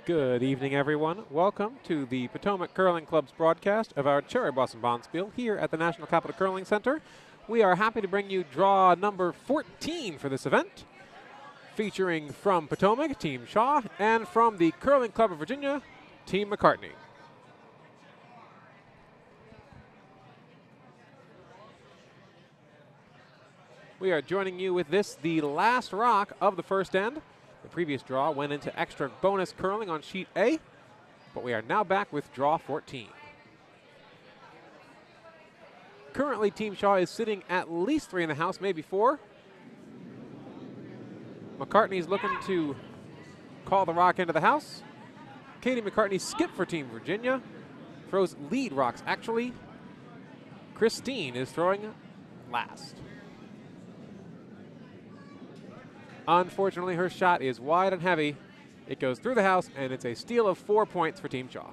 Good evening, everyone. Welcome to the Potomac Curling Club's broadcast of our Cherry Blossom Bonspiel here at the National Capital Curling Center. We are happy to bring you draw number 14 for this event, featuring from Potomac, Team Shaw, and from the Curling Club of Virginia, Team McCartney. We are joining you with this, the last rock of the first end. The previous draw went into extra bonus curling on sheet A, but we are now back with draw 14. Currently, Team Shaw is sitting at least 3 in the house, maybe 4. McCartney's looking to call the rock into the house. Katie McCartney skip for Team Virginia. Throws lead rocks, actually. Christine is throwing last. Unfortunately, her shot is wide and heavy. It goes through the house, and it's a steal of 4 points for Team Shaw.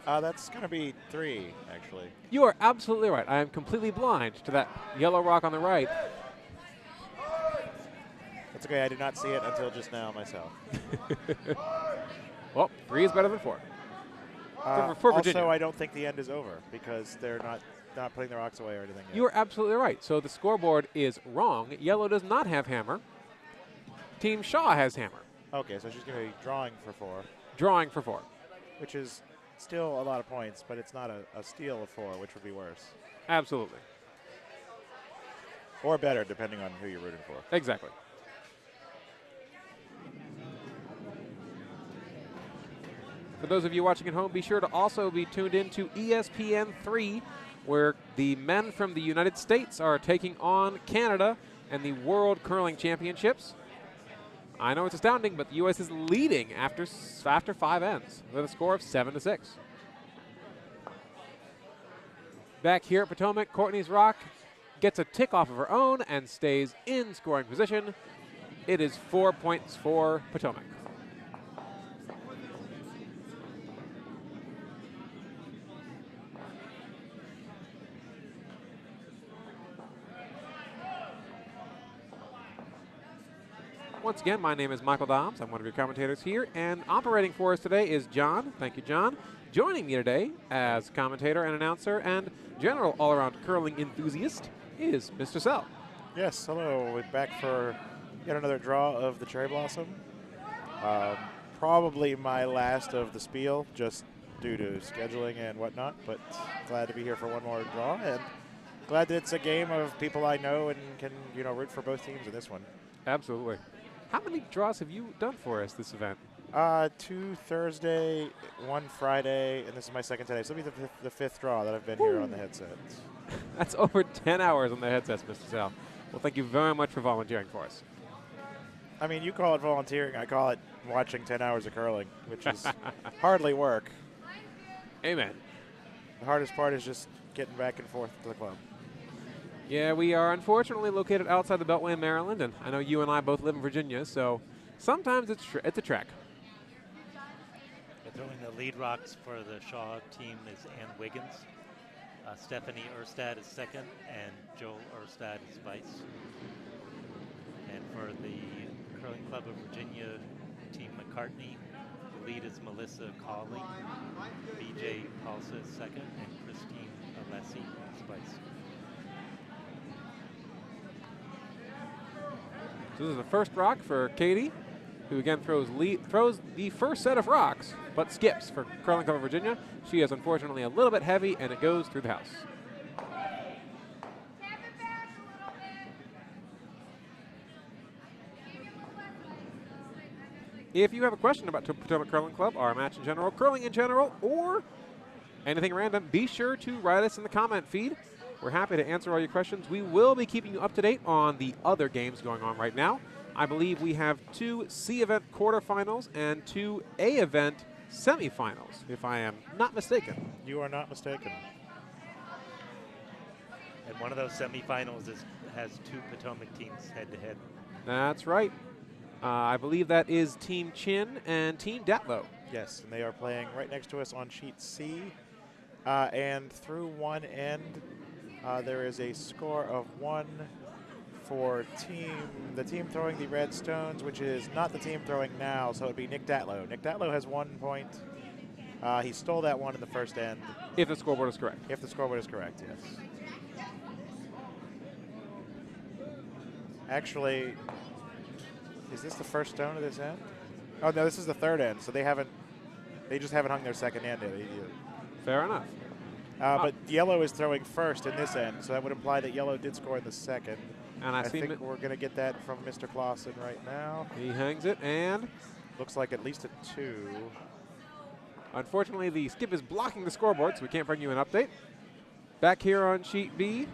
That's going to be 3, actually. You are absolutely right. I am completely blind to that yellow rock on the right. That's okay. I did not see it until just now myself. Well, 3 is better than 4. For Virginia. Also, I don't think the end is over because they're not putting the rocks away or anything yet. You are absolutely right. So the scoreboard is wrong. Yellow does not have hammer. Team Shaw has hammer. Okay, so she's going to be drawing for 4. Drawing for 4. Which is still a lot of points, but it's not a steal of 4, which would be worse. Absolutely. Or better, depending on who you're rooting for. Exactly. For those of you watching at home, be sure to also be tuned in to ESPN3, where the men from the United States are taking on Canada and the World Curling Championships. I know it's astounding, but the U.S. is leading after 5 ends with a score of 7-6. Back here at Potomac, Courtney's rock gets a tick off of her own and stays in scoring position. It is 4 points for Potomac. Once again, my name is Michael Dobbs. I'm one of your commentators here, and operating for us today is John. Thank you, John. Joining me today as commentator and announcer and general all-around curling enthusiast is Mr. Sell. Yes, hello. We're back for yet another draw of the Cherry Blossom. Probably my last of the spiel, just due to scheduling and whatnot, but glad to be here for one more draw, and glad that it's a game of people I know and can, root for both teams in this one. Absolutely. How many draws have you done for us this event? 2 Thursday, 1 Friday, and this is my second today. So it'll be the fifth draw that I've been here on the headsets. That's over 10 hours on the headsets, Mr. Sal. Well, thank you very much for volunteering for us. I mean, you call it volunteering. I call it watching 10 hours of curling, which is hardly work. Amen. The hardest part is just getting back and forth to the club. Yeah, we are unfortunately located outside the Beltway in Maryland, and I know you and I both live in Virginia, so sometimes it's a trek. Throwing the lead rocks for the Shaw team is Ann Wiggins. Stephanie Erstad is second, and Joel Erstad is vice. And for the Curling Club of Virginia, Team McCartney, the lead is Melissa Cawley. BJ Paulsa is second, and Christine Alessi is vice. So this is the first rock for Katie, who again throws the first set of rocks, but skips for Curling Club of Virginia. She is unfortunately a little bit heavy, and it goes through the house. If you have a question about Potomac Curling Club, our match in general, curling in general, or anything random, be sure to write us in the comment feed. We're happy to answer all your questions. We will be keeping you up to date on the other games going on right now. I believe we have 2 C event quarterfinals and 2 A event semifinals, if I am not mistaken. You are not mistaken. And one of those semifinals has 2 Potomac teams head-to-head. That's right. I believe that is Team Chin and Team Datlow. Yes, and they are playing right next to us on sheet C. And through one end, there is a score of 1-4 for the team throwing the red stones, which is not the team throwing now, so it would be Nick Datlow. Nick Datlow has 1 point. He stole that one in the first end. If the scoreboard is correct. If the scoreboard is correct, yes. Actually, is this the first stone of this end? Oh no, this is the third end. So they just haven't hung their second end yet. Fair enough. But yellow is throwing first in this end, so that would imply that yellow did score in the second. And I think we're going to get that from Mr. Clausen right now. He hangs it, and looks like at least a 2. Unfortunately, the skip is blocking the scoreboard, so we can't bring you an update. Back here on sheet B,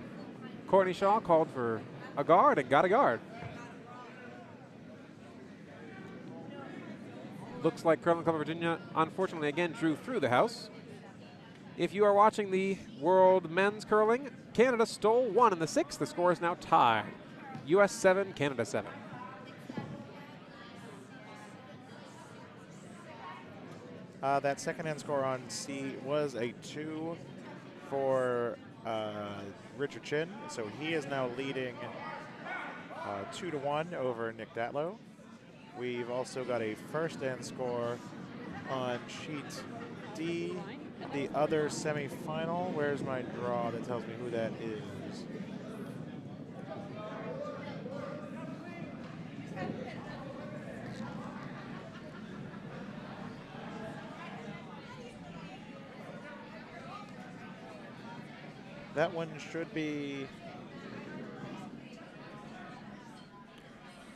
Courtney Shaw called for a guard and got a guard. Looks like Curling Club of Virginia, unfortunately, again drew through the house. If you are watching the World Men's Curling, Canada stole 1 in the 6th. The score is now tied. US 7, Canada 7. That second end score on C was a 2 for Richard Chin, so he is now leading 2-1 over Nick Datlow. We've also got a first end score on sheet D, the other semifinal. Where's my draw that tells me who that is? That one should be,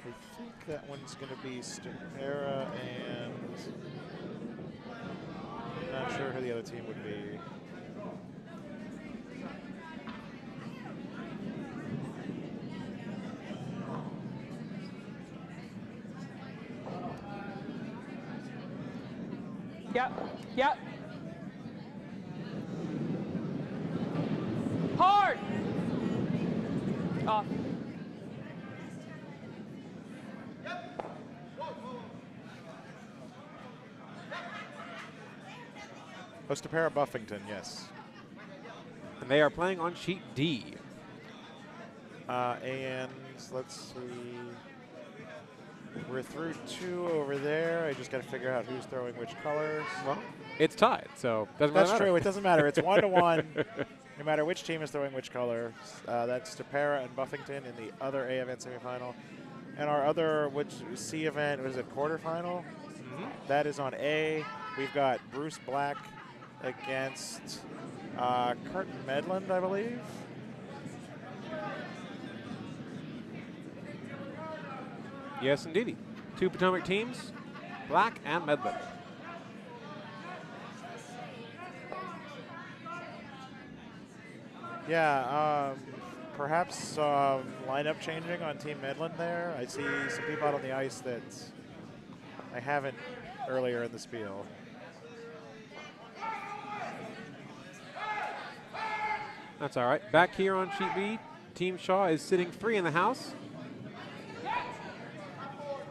I think that one's going to be Stupera, and I'm not sure who the other team would be. Yep. Hard. Off. Stupera Buffington, yes. And they are playing on sheet D. And let's see. We're through 2 over there. I just got to figure out who's throwing which colors. Well, it's tied, so doesn't matter. That's true. It doesn't matter. It's 1-1. No matter which team is throwing which color. That's Stupera and Buffington in the other A event semifinal. And our other, which C event, was it quarterfinal? Mm-hmm. That is on A. We've got Bruce Black against Curtin Medland, I believe. Yes, indeedy. 2 Potomac teams, Black and Medland. Yeah, perhaps lineup changing on Team Medland there. I see some people out on the ice that I haven't earlier in the spiel. That's all right. Back here on sheet B, Team Shaw is sitting 3 in the house.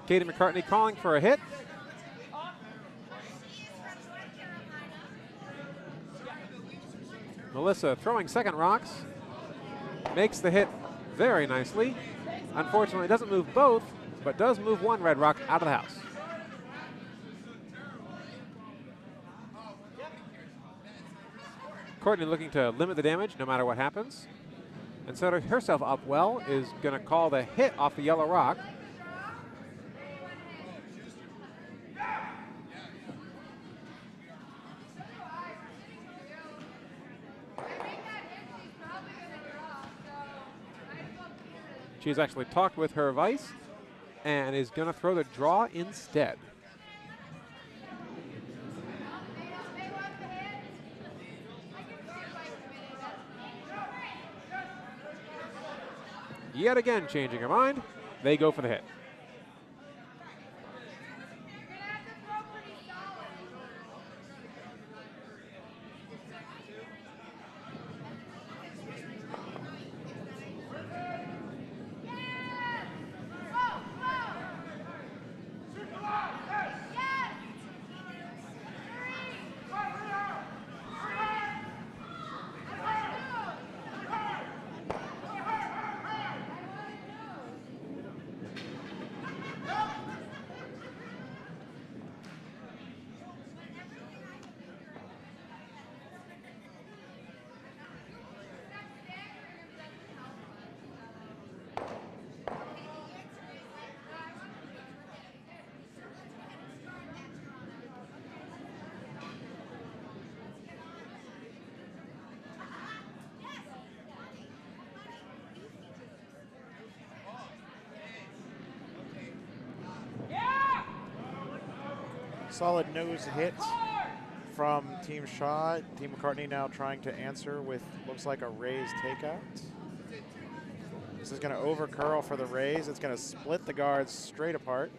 Katie McCartney calling for a hit. Melissa throwing second rocks. Makes the hit very nicely. Unfortunately, doesn't move both, but does move 1 red rock out of the house. Courtney looking to limit the damage no matter what happens. And setting herself up well is going to call the hit off the yellow rock. She's actually talked with her vice and is going to throw the draw instead. Yet again changing her mind, they go for the hit. Solid nose hit from Team Shaw. Team McCartney now trying to answer with looks like a raise takeout. This is going to over curl for the raise. It's going to split the guards straight apart.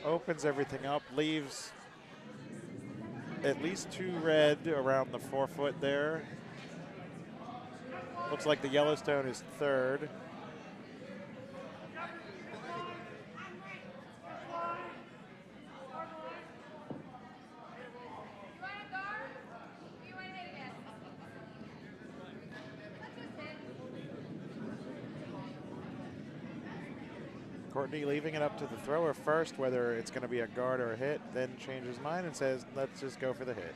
Opens everything up, leaves at least 2 red around the forefoot there. Looks like the Yellowstone is 3rd. Courtney leaving it up to the thrower first, whether it's going to be a guard or a hit, then changes his mind and says, let's just go for the hit.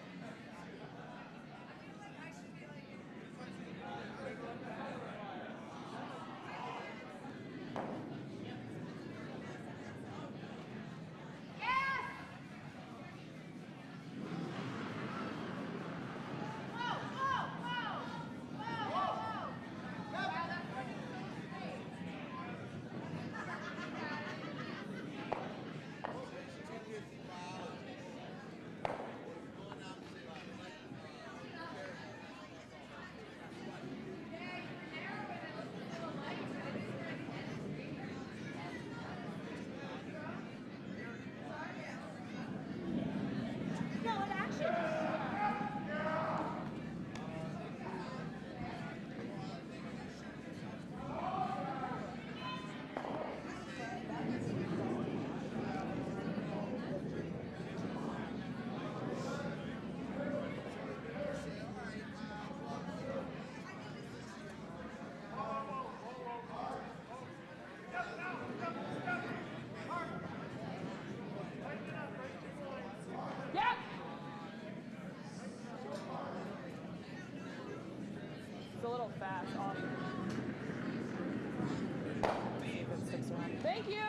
A little fast off. Thank you.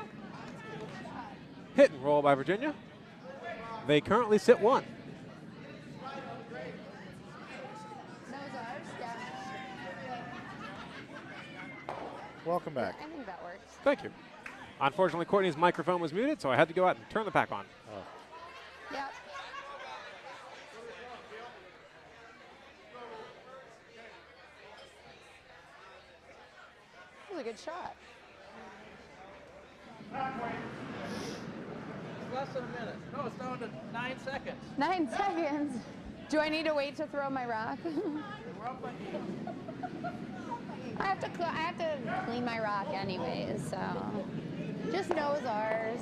Hit and roll by Virginia. They currently sit 1. Welcome back. I think that works. Thank you. Unfortunately, Courtney's microphone was muted, so I had to go out and turn the pack on. Oh. Yep. That was a good shot. It's less than a minute. No, it's down to 9 seconds. 9 seconds. Do I need to wait to throw my rock? We're up by 8. I have to clean my rock anyways, so just knows ours.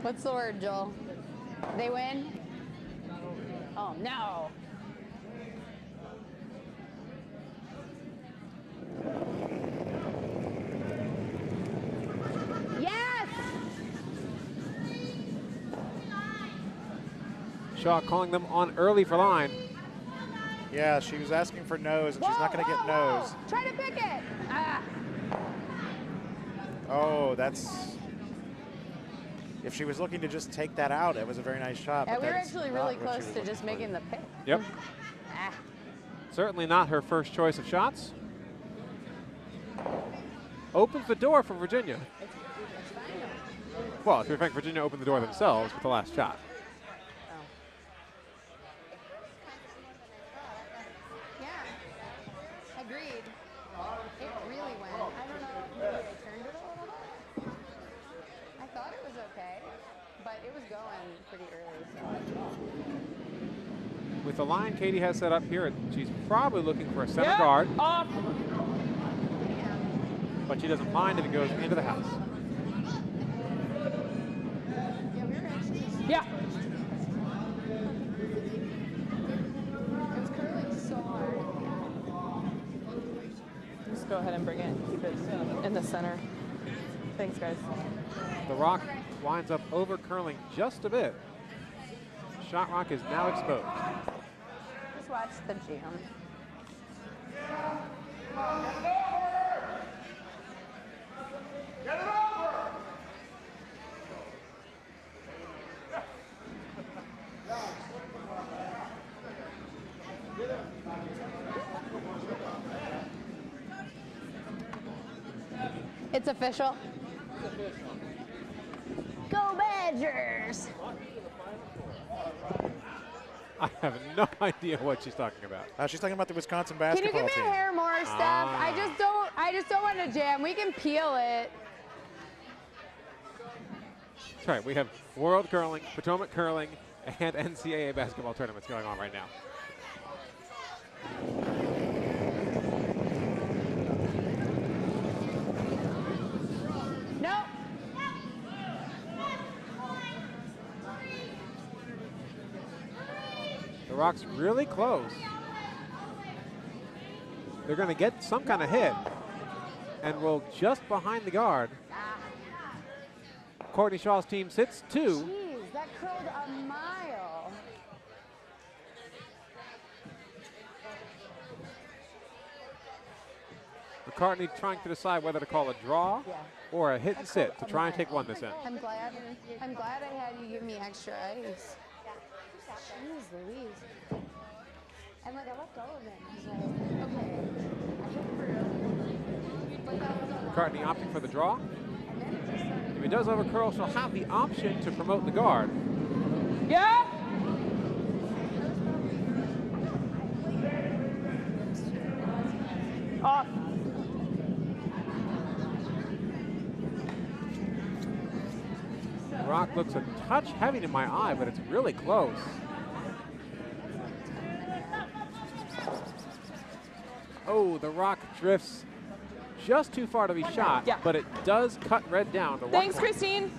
What's the word, Joel? They win? Oh no. Yes! Shaw calling them on early for line. Yeah, she was asking for nose, and she's not going to get nose. Try to pick it. Ah. Oh, that's... If she was looking to just take that out, it was a very nice shot. Yeah, but we were that's actually not really what she close was to looking just for. making the pick. Yep. Ah. Certainly not her first choice of shots. Opens the door for Virginia. It's fine though. Well, to be frank, Virginia opened the door themselves with the last shot. Oh. Yeah. Agreed. It really went. I don't know. Maybe I turned it a little bit. I thought it was okay, but it was going pretty early. So. With the line Katie has set up here, she's probably looking for a center Yeah, guard, off. but she doesn't mind if it goes into the house. Yeah, we were actually. Yeah. It was curling so hard. Just go ahead and bring it. Keep it in the center. Thanks, guys. The rock winds up over curling just a bit. Shot rock is now exposed. Just watch the jam. It's official. Go Badgers! I have no idea what she's talking about. She's talking about the Wisconsin Can you basketball give me team. a hair more stuff? I just don't want to jam. We can peel it. That's right. We have World Curling, Potomac Curling, and NCAA basketball tournaments going on right now. No. The Rock's really close. They're going to get some kind of hit and will just behind the guard. Courtney Shaw's team sits 2. Jeez, that curled a mile. McCartney trying to decide whether to call a draw or a hit and sit to try and take one this in. I'm glad I had you give me extra ice. Jeez Louise. And like I left all of it. Okay. I took through. But that was a lot. McCartney opting for the draw. And then it just started. If he does overcurl, she'll have the option to promote the guard. Yeah. Off. Rock looks a touch heavy to my eye, but it's really close. Oh, the Rock drifts just too far to be shot, Yeah. but it does cut red down. To Thanks, 1 point. Christine.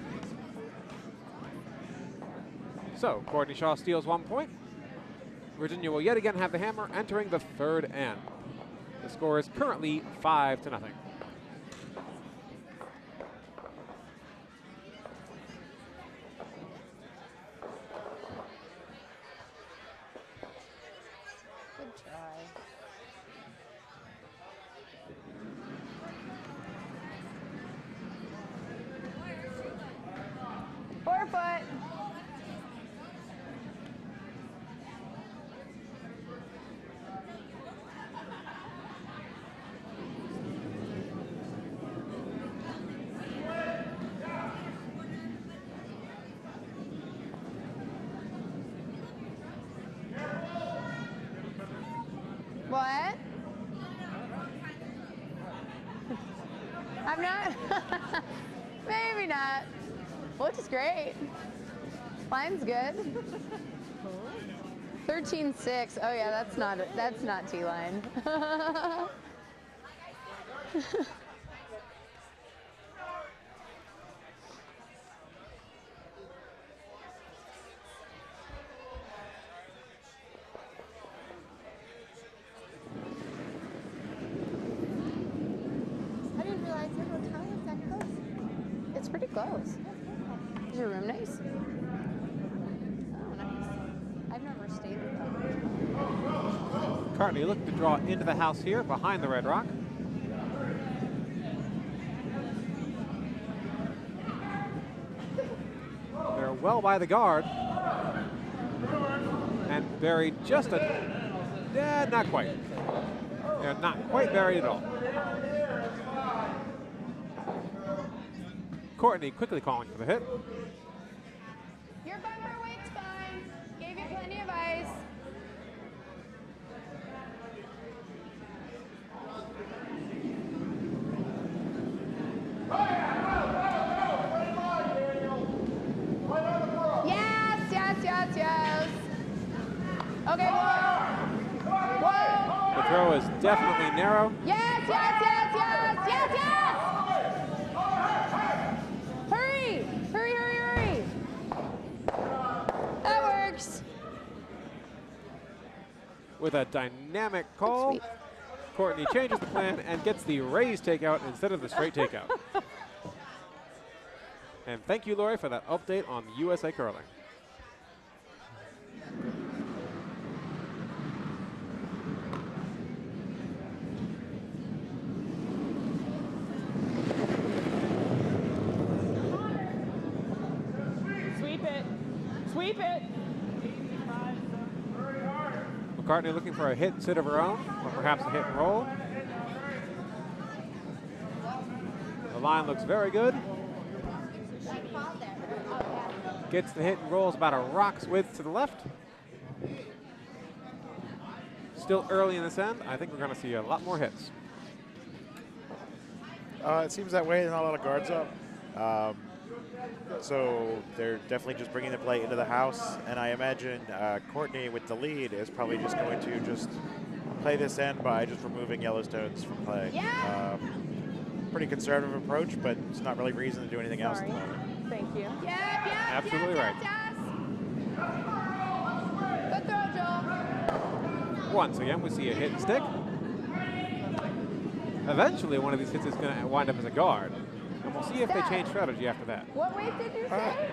So, Courtney Shaw steals 1 point. Virginia will yet again have the hammer entering the third end. The score is currently 5-0. Good try. Foot. What? I'm not. Maybe not. Looks great. Line's good. 13-6. Oh yeah, that's not T-line. I didn't realize your hotel was that close. It's pretty close. Is your room nice? Oh, nice. I've never stayed with them. McCartney looking to draw into the house here behind the Red Rock. They're well by the guard. And buried just not quite. They're not quite buried at all. Courtney quickly calling for the hit. Your bumper weight's fine. Gave you plenty of ice. Yes. Okay, whoa. The throw is definitely narrow. Yes. Hurry. That works. With a dynamic call, Sweet. Courtney changes the plan and gets the raised takeout instead of the straight takeout. And thank you, Lori, for that update on USA Curling. Sweep it. McCartney looking for a hit and sit of her own, or perhaps a hit and roll. The line looks very good. Gets the hit and rolls about a rock's width to the left. Still early in this end. I think we're going to see a lot more hits. It seems that way. There's not a lot of guards up. So they're definitely just bringing the play into the house. And I imagine Courtney with the lead is probably just going to just play this end by just removing Yellowstones from play. Yeah. Pretty conservative approach, but it's not really reason to do anything else at the moment. Thank you. Absolutely right. Good throw, Joel. Once again, we see a hit and stick. Eventually, one of these hits is going to wind up as a guard. And we'll see if they change strategy after that. What weight did you say?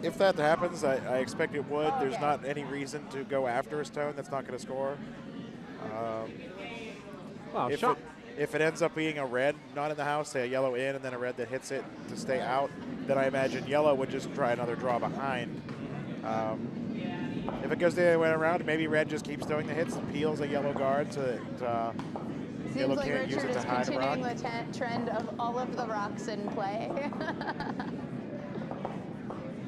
If that happens, I expect it would. There's not any reason to go after a stone that's not going to score. Well, If it ends up being a red not in the house, say a yellow in, and then a red that hits it to stay out, then I imagine yellow would just try another draw behind. If it goes the other way around, maybe red just keeps throwing the hits and peels a yellow guard so that yellow Seems like can't use Richard it to is hide a rock. continuing the trend of all of the rocks in play.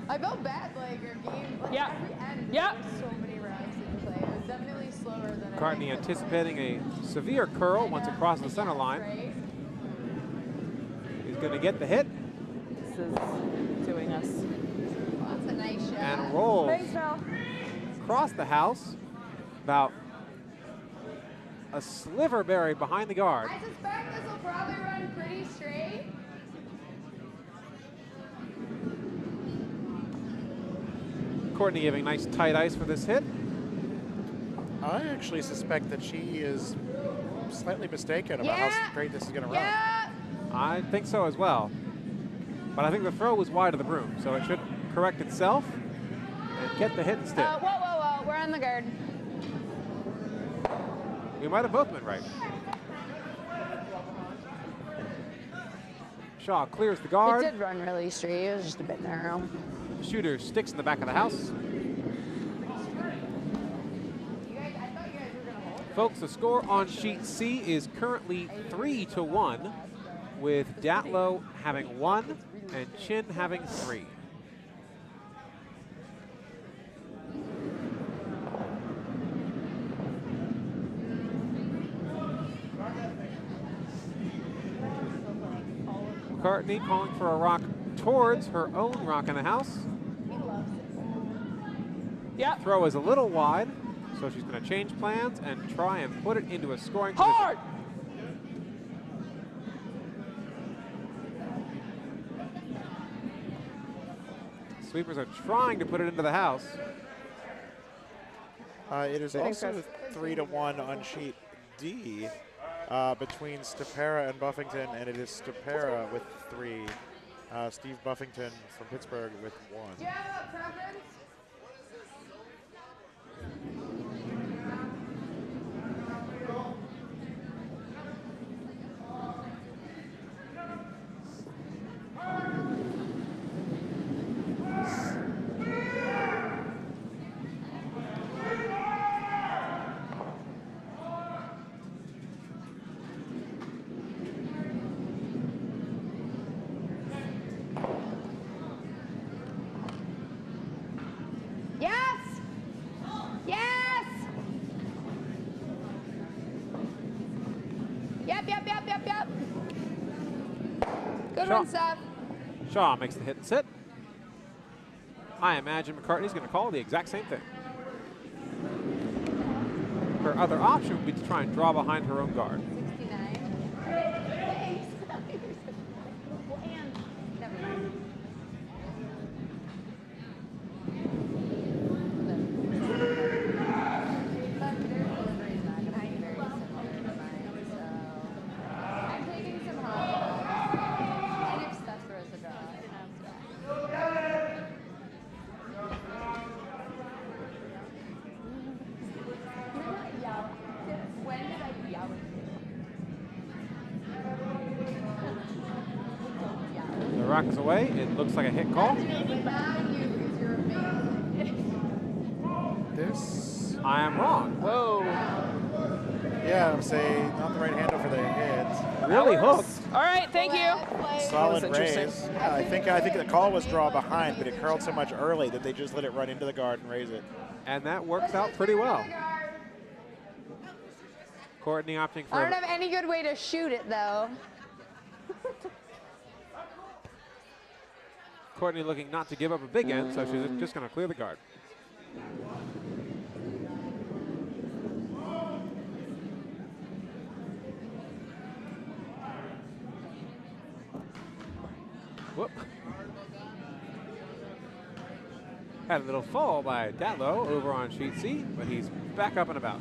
I felt bad, like, our game, like, Yeah. every end, Yeah. there's so many rocks in play. It was definitely slower than McCartney I think. anticipating a severe curl once it crosses the center line. Right? He's going to get the hit This is doing us. That's a nice shot. and rolls Thanks, Val. across the house, about a sliver buried behind the guard. I suspect this will probably run pretty straight. Courtney giving nice tight ice for this hit. I actually suspect that she is slightly mistaken about how straight this is going to run. Yeah. I think so as well. But I think the throw was wide of the broom, so it should correct itself and get the hit and stick. Whoa. We're on the guard. We might have both been right. Shaw clears the It guard. did run really straight. It was just a bit narrow. Shooter sticks in the back of the house. Folks, the score on sheet C is currently 3-1, with Datlow having 1 and Chin having 3. McCartney calling for a rock towards her own rock in the house. Yep. Throw is a little wide, so she's going to change plans and try and put it into a scoring position. Hard! Sweepers are trying to put it into the house. It is Thanks, also guys. 3-1 on sheet D between Stepera and Buffington, and it is Stepera with 3. Steve Buffington from Pittsburgh with 1. Do you have a preference? Yes! Yes! Yep. Good Shaw. one, Seth. Shaw makes the hit and sit. I imagine McCartney's going to call the exact same thing. Her other option would be to try and draw behind her own guard. 69. Thanks. Well, and never mind. But their delivery is not going to be very similar to mine, so I'm taking some home. And if Steph throws a draw, it counts. When did I yell at you? The rock is away. It looks like a hit call. Maybe not you because you're amazing. I am wrong. Whoa. Yeah, I would say not the right handle for the hit. really hooked. All right, thank you. Solid interesting. raise. I think the call was draw behind, but it curled so much early that they just let it run into the guard and raise it. And that works out pretty well. Courtney opting for I don't have any good way to shoot it, though. Courtney looking not to give up a big end, so she's just going to clear the guard. Whoop. Had a little fall by Datlow over on sheet C, but he's back up and about.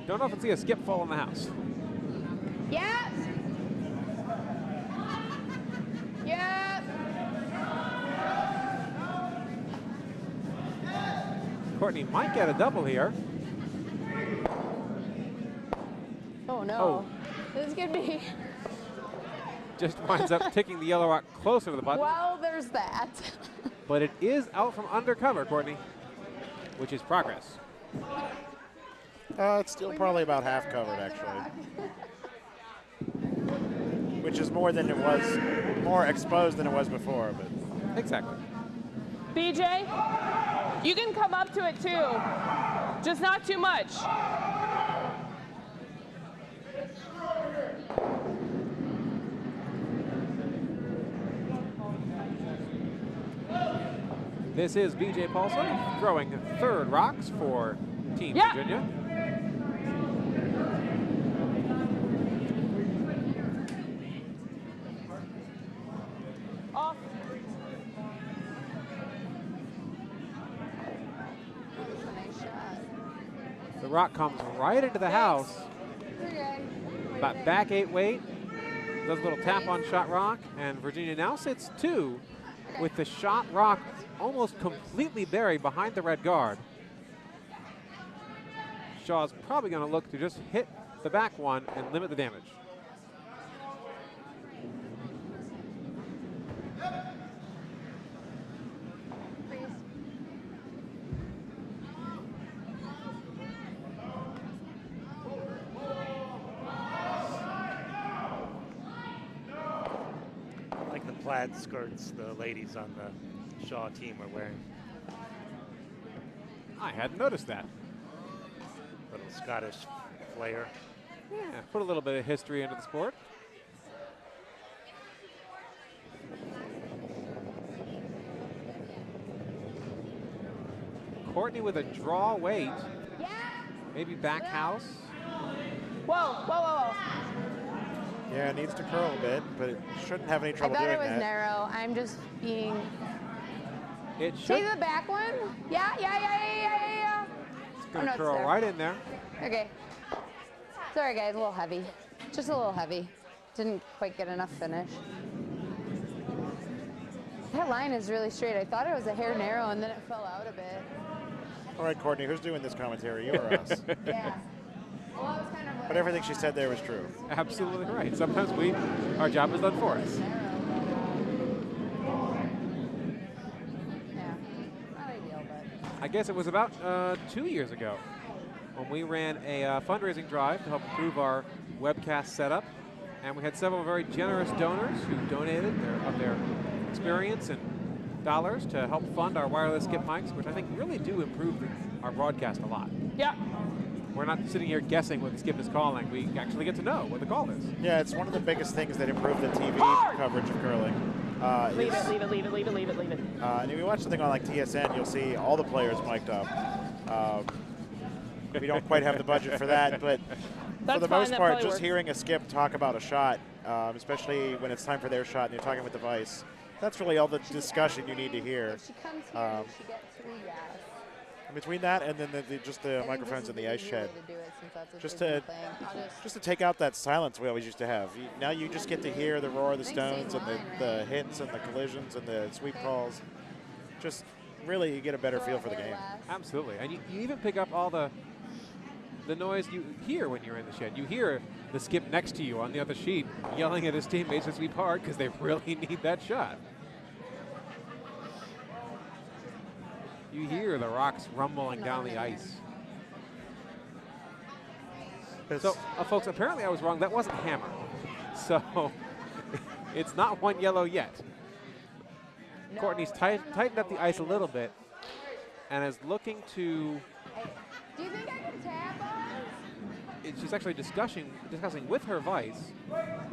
Don't often see a skip fall in the house. Yep. Yep. Courtney might get a double here. Oh, no. Oh. This is going to be... Just winds up ticking the yellow rock closer to the button. Well, there's that. But it is out from undercover, Courtney, which is progress. It's still probably about half covered, actually. Which is more than it was, more exposed than it was before. But Exactly. BJ, you can come up to it too, just not too much. This is BJ Paulson throwing third rocks for Team Virginia. Off. The rock comes right into the house. About back 8 weight. Does a little tap on shot rock, and Virginia now sits 2 with the shot rock almost completely buried behind the red guard. Shaw's probably going to look to just hit the back one and limit the damage. I like the plaid skirts the ladies on the Shaw team are wearing. I hadn't noticed that. Little Scottish flair. Yeah, put a little bit of history into the sport. Courtney with a draw weight. Maybe back house. Whoa, whoa, whoa, whoa. yeah, it needs to curl a bit, but it shouldn't have any I trouble thought doing it was that. narrow. I'm just being... It See should. the back one? Yeah. It's going no, to it's curl there. right in there. Okay. Sorry, guys, a little heavy. Just a little heavy. Didn't quite get enough finish. That line is really straight. I thought it was a hair narrow, and then it fell out a bit. All right, Courtney, who's doing this commentary, you or us? Yeah. Well, that was kind of what But everything she said there was true. Absolutely right. Sometimes our job is done for us. Yeah. Not ideal, but... I guess it was about 2 years ago when we ran a fundraising drive to help improve our webcast setup. And we had several very generous donors who donated their experience and dollars to help fund our wireless skip mics, which I think really do improve our broadcast a lot. Yeah. We're not sitting here guessing what the skip is calling. We actually get to know what the call is. Yeah, it's one of the biggest things that improved the TV coverage of curling. Leave it, leave it, leave it, leave it, leave it, leave it. And if you watch something on like TSN, you'll see all the players mic'd up. We don't quite have the budget for that, but That's for the fine, most that part, probably just works. hearing a skip talk about a shot, especially when it's time for their shot and you're talking with the vice, that's really all the discussion you need to hear. If she comes here, does she get 3 yes? Between that and then just the I think microphones this in is the ice easy way shed, to do it since that's what just she's been to playing. I'll just to take out that silence we always used to have. Now you just get to hear the roar of the I think same stones and line, the right? hits and the collisions and the sweep calls. Just really you get a better feel for the game. Absolutely. And you even pick up all the noise you hear when you're in the shed. You hear the skip next to you on the other sheet yelling at his teammates to sweep hard because they really need that shot. You hear the rocks rumbling down the ice. So, folks, apparently I was wrong. That wasn't hammer. So, it's not one yellow yet. No, Courtney's I don't know tightened up how the ice a wide little it bit and is looking to, is. Hey, do you think I can tap us? she's actually discussing with her vice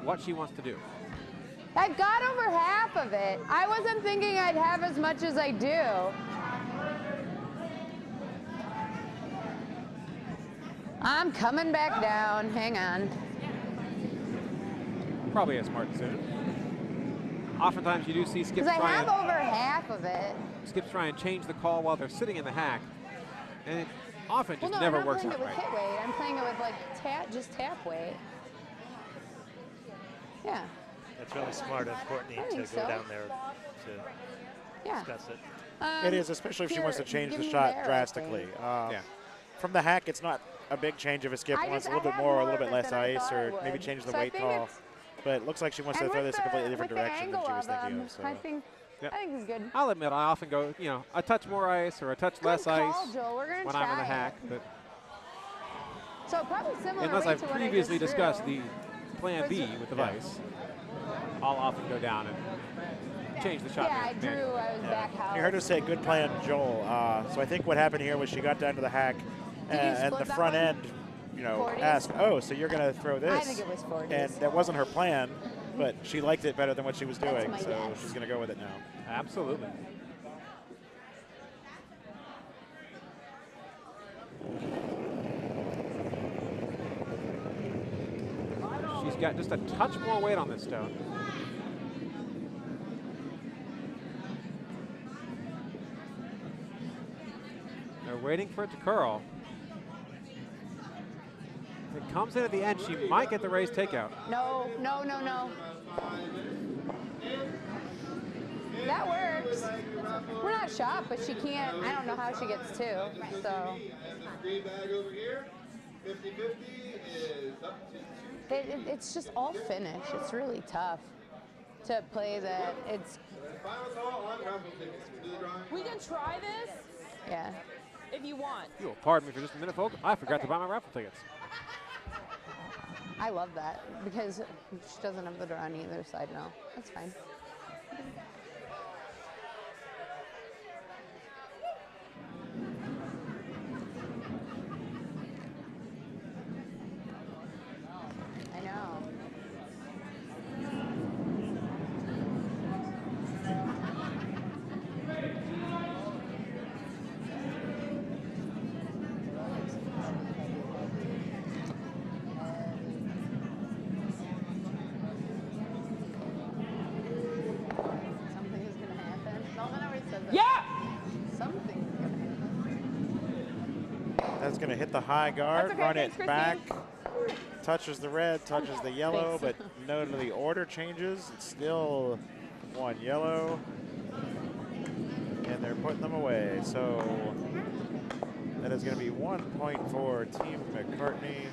what she wants to do. I got over half of it. I wasn't thinking I'd have as much as I do. I'm coming back down. Hang on. Probably a smart decision. Oftentimes you do see skips Because I try have and over half of it. change the call while they're sitting in the hack, and it often Well, just no, never I'm not works playing out it with right. hit weight. I'm playing it with like just tap weight. Yeah. That's really smart of Courtney I to think go so. down there to Yeah. discuss it. It is, especially if she wants to here, change give the me shot there, I drastically. think. Yeah. From the hack, it's not a big change if a skip I wants a just- little I bit have more or a more little bit of it less than I ice, thought I or maybe would. change the So I weight think call. it's- But it looks like she wants to And throw with this a completely the- different with the direction than angle she was of thinking them, of. So. I think it's good. I'll admit I often go, a touch more ice or a touch Good less call, ice Joel. We're gonna when try I'm in the it. hack, but So probably similar unless weight I've to what I previously just discussed drew. the plan B with the Yeah. vice, I'll often go down and change the shot. Yeah, I drew. manually. I was back house. You heard her say, good plan, Joel. So I think what happened here was she got down to the hack, Did you and split the that front one? end, 40s? asked, oh, so you're going to throw this. I think it was 40s. And that wasn't her plan, but she liked it better than what she was That's doing, my so guess. she's going to go with it now. Absolutely. She's got just a touch more weight on this stone. They're waiting for it to curl. If it comes in at the end, she might get the raised takeout. No. That works. We're not shot, but she can't. I don't know how she gets two. So Green bag over here, 50-50 is up to 2. it's just all finish. It's really tough to play that. It's Final call on raffle tickets. Do the drawing. We can try this yeah. if you want. You'll pardon me for just a minute, folks. I forgot to buy my raffle tickets. I love that because she doesn't have the draw on either side now. That's fine. I know. Something is gonna happen. Melvin already said that. Yeah! Something is gonna happen. That's going to hit the high guard, okay, run thanks, it back, Christine. touches the red, touches the yellow, Thanks. but note the order changes. It's still one yellow, and they're putting them away. So that is going to be 1 point for Team McCartney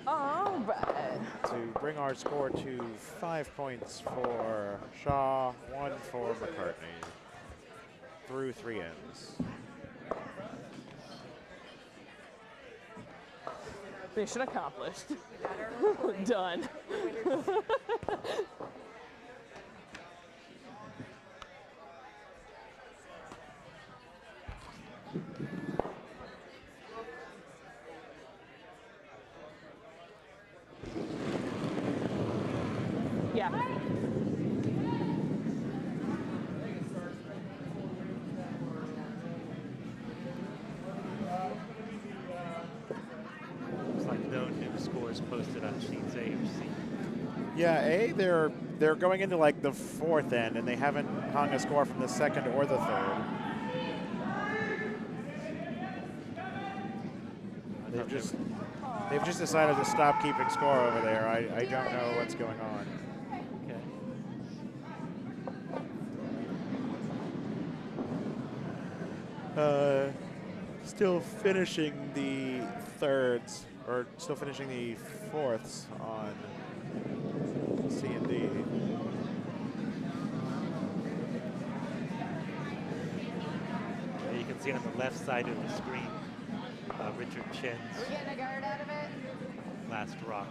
All right. to bring our score to 5 points for Shaw, 1 for McCartney through 3 ends. Mission accomplished. Done. Yeah. Looks like no new scores posted on sheets A or C. Yeah, they're going into like the 4th end, and they haven't hung a score from the 2nd or the 3rd. They've just decided to stop keeping score over there. I don't know what's going on. Okay. Still finishing the 3rds, or still finishing the 4ths on C and D. You can see on the left side of the screen, Richard Chen's Are we getting a guard out of it? last rock.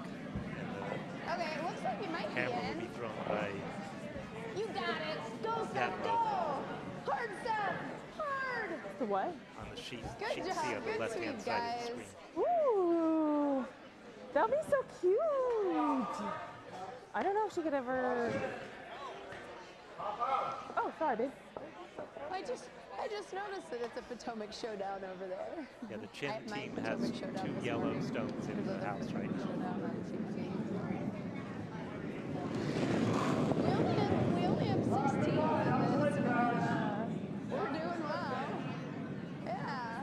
And Okay, it looks like you might the be hammer will in. be thrown by You got it. Go, that Steph, row go. Hard, Steph. Hard. The what? on the sheet Good C job. on the Good left-hand sweep, side of the guys. screen. Ooh, that'll be so cute. I don't know if she could ever. Oh, sorry, babe. I just noticed that it's a Potomac showdown over there. Yeah, the Chin My team has Potomac showdown 2 this yellow morning. stones in There's the a house right now. showdown on Chin team. We only have 6 teams in this. We're doing well. Yeah.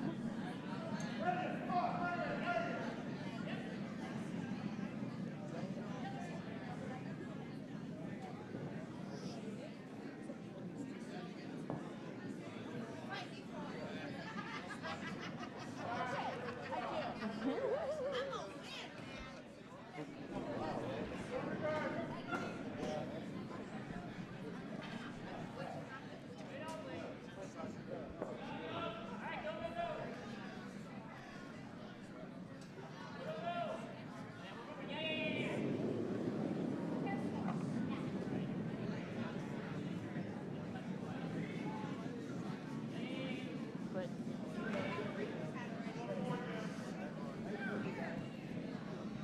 But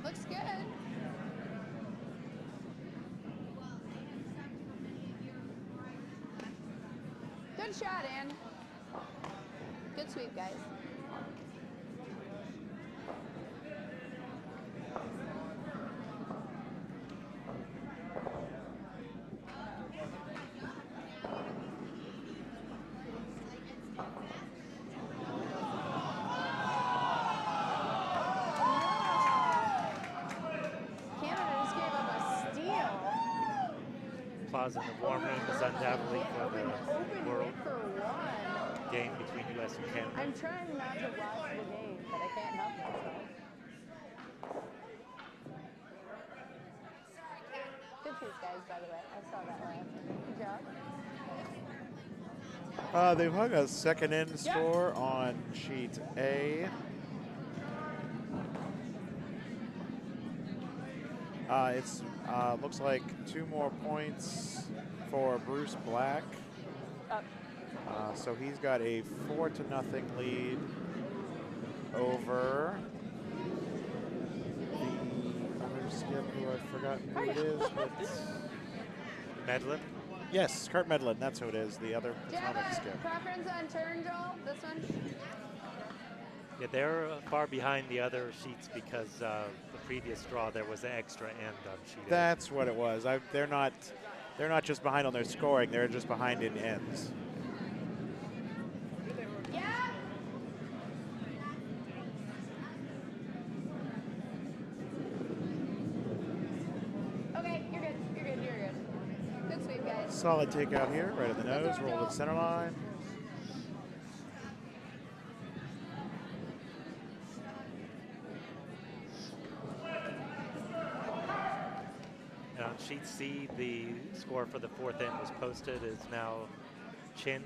Looks good. Good shot, Ann. Good sweep, guys. Canada just gave up a steal. Applause in the warm room is undoubtedly for Open the world hit for one. game between U.S. and Canada. I'm trying not to watch the game, but I can't help myself. Good shoes, guys, by the way. I saw that last. Good job. They've hung a second in score on sheet A. It's looks like 2 more points for Bruce Black. up. So he's got a 4-0 lead over the other skip who I've forgotten who it is. But Medlin, yes, Kurt Medlin, that's who it is, the other Do you have Potomac a skip. preference on turn, Joel? This one? yeah, they're far behind the other sheets because the previous draw there was an extra end on sheet A. That's what it was. They're not just behind on their scoring, they're just behind in ends. Yeah. Okay, you're good. You're good. You're good. Good sweep, guys. Solid takeout here, right at the nose, roll to the center line. And on sheet C, the score for the 4th end was posted. It's now Chin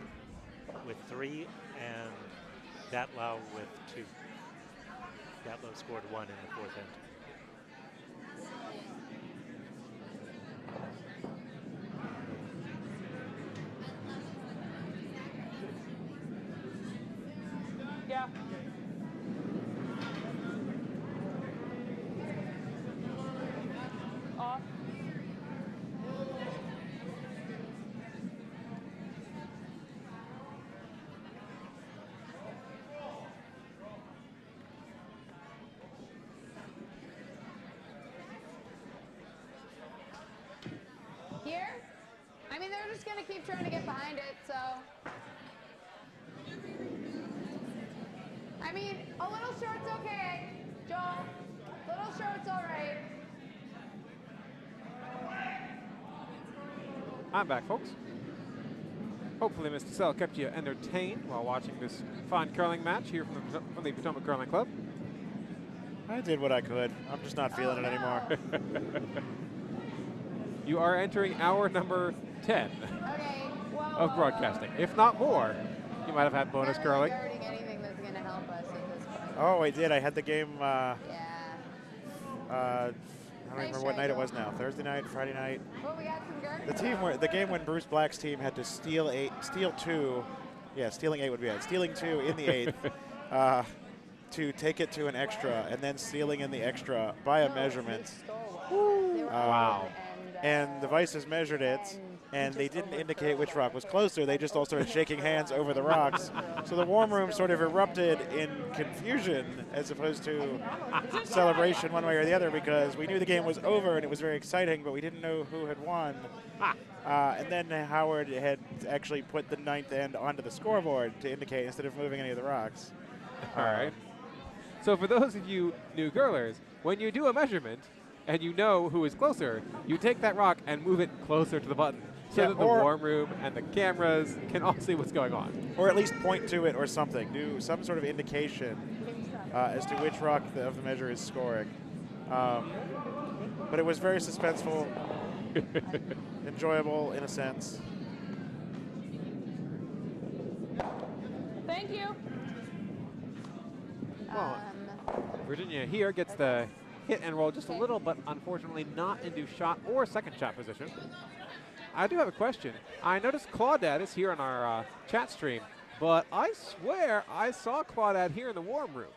with 3 and Datlow with 2. Datlow scored 1 in the 4th end. Yeah. Off. Here? I mean, they're just going to keep trying to get behind it, so. I mean, a little short's okay, Joel. Little short's all right. I'm back, folks. Hopefully Mr. Sell kept you entertained while watching this fine curling match here from the Potomac Curling Club. I did what I could. I'm just not feeling it anymore. You are entering hour number 10 Okay, well. of broadcasting. If not more, you might have had bonus Not curling. really guarding anything that's going to help us at this point. Oh, I did. I had the game. Yeah. I don't even remember what night it was now. Thursday night, Friday night. Well, we got some garbage. The game when Bruce Black's team had to steal two. Yeah, stealing 8 would be it. Stealing 2 in the 8th to take it to an extra, and then stealing in the extra by a measurement. Wow. And the Vices measured it, and they didn't indicate which rock was closer. They just all started shaking hands over the rocks. So the warm room sort of erupted in confusion as opposed to celebration one way or the other, because we knew the game was over and it was very exciting, but we didn't know who had won. And then Howard had actually put the 9th end onto the scoreboard to indicate instead of moving any of the rocks. All right. So for those of you new girlers, when you do a measurement and you know who is closer, you take that rock and move it closer to the button so Yeah, that the warm room and the cameras can all see what's going on. Or at least point to it or something. Do some sort of indication as to which rock of the measure is scoring. But it was very suspenseful, enjoyable in a sense. Thank you. Well, Virginia here gets the hit and roll just a little, but unfortunately not into shot or second shot position. I do have a question. I noticed Claudette is here on our chat stream, but I swear I saw Claudette here in the warm room.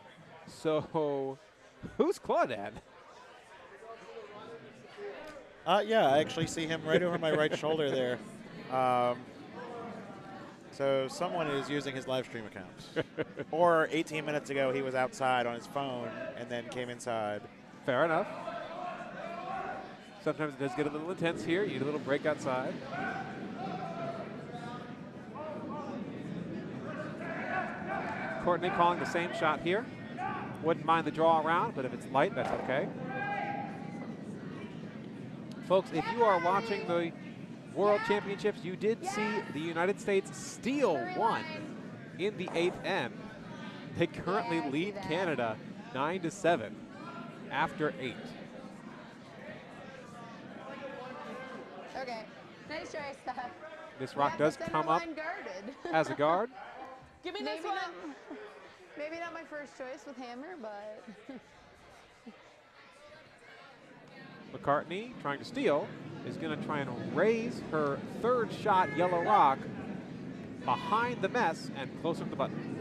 So who's Claudette? Yeah, I actually see him right over my right shoulder there. So someone is using his live stream account. Or 18 minutes ago, he was outside on his phone and then came inside. Fair enough. Sometimes it does get a little intense here. You need a little break outside. Courtney calling the same shot here. Wouldn't mind the draw around, but if it's light, that's okay. Folks, if you are watching the World Championships, you did see the United States steal one in the 8th end. They currently lead Canada 9-7 after 8. Okay, nice choice, Steph. This rock does but come up center line guarded. as a guard. Give me maybe this one. Maybe not my first choice with hammer, but McCartney, trying to steal, is going to try and raise her 3rd shot yellow rock behind the mess and closer to the button.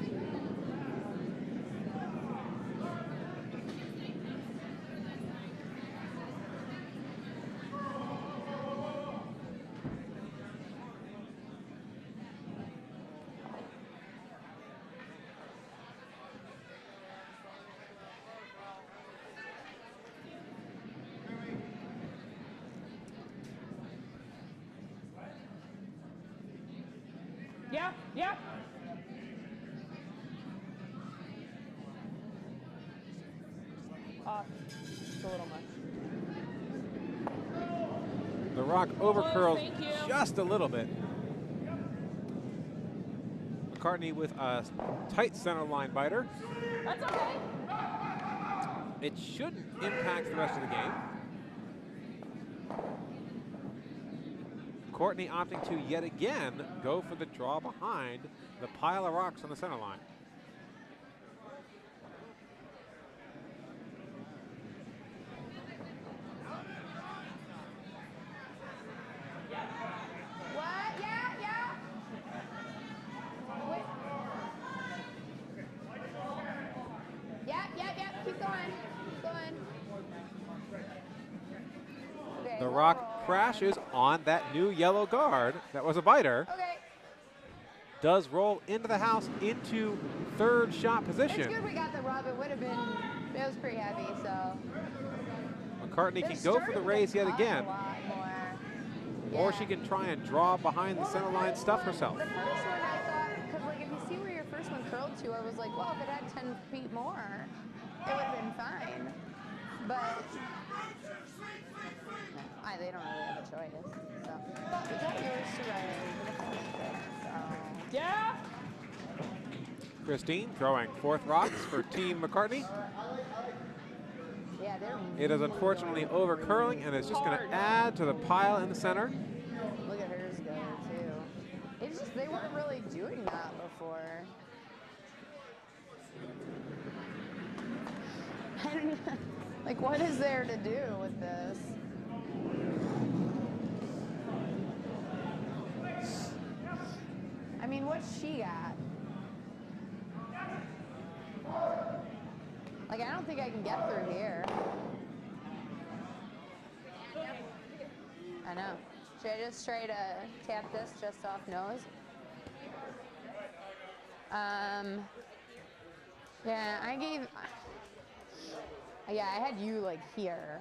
Yeah, yeah. It's a little much. The rock overcurls thank you. just a little bit. McCartney with a tight center line biter. That's okay. It shouldn't impact the rest of the game. Courtney opting to yet again go for the draw behind the pile of rocks on the center line. what? Yeah. Wait. Yeah. Keep going. Okay, The rock crashes on that new yellow guard that was a biter. Okay. Does roll into the house into 3rd shot It's position. good we got the rub. It would have been. It was pretty heavy, so. McCartney They're can go for the starting to raise yet cut again, a lot more. or Yeah. she can try and draw behind the Well, center the line first stuff one- herself. The first one I thought, because like if you see where your first one curled to, I was like, well, if it had 10 feet more, it would have been fine. But they don't really have a choice. So you got yours to write for the first pick. So Yeah. Christine throwing 4th rocks for Team McCartney. yeah, they're. It is unfortunately over curling, and it's just going to add to the pile in the center. Look at hers go too. It's just they weren't really doing that before. I don't know. Like, what is there to do with this? I mean, what's she got? Like, I don't think I can get through here. I know. Should I just try to tap this just off nose? Yeah, I had you like here.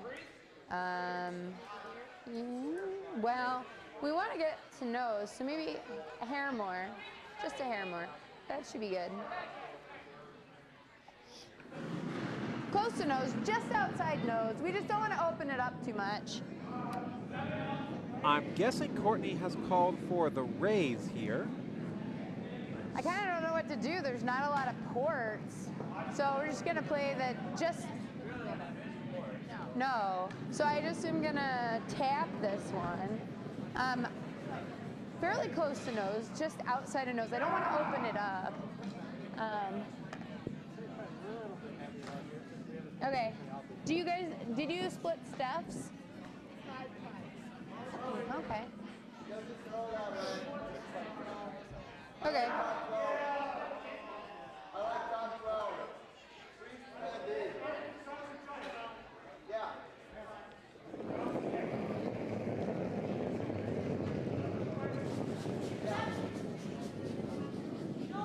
Well, we want to get to nose, so maybe a hair more. Just a hair more. That should be good. Close to nose, just outside nose. We just don't want to open it up too much. I'm guessing Courtney has called for the raise here. I kind of don't know what to do. There's not a lot of ports. So we're just going to play the just... No. So I just am going to tap this one. Fairly close to nose, just outside of nose. I don't want to open it up. Okay. Did you split Steph's? Okay. Okay.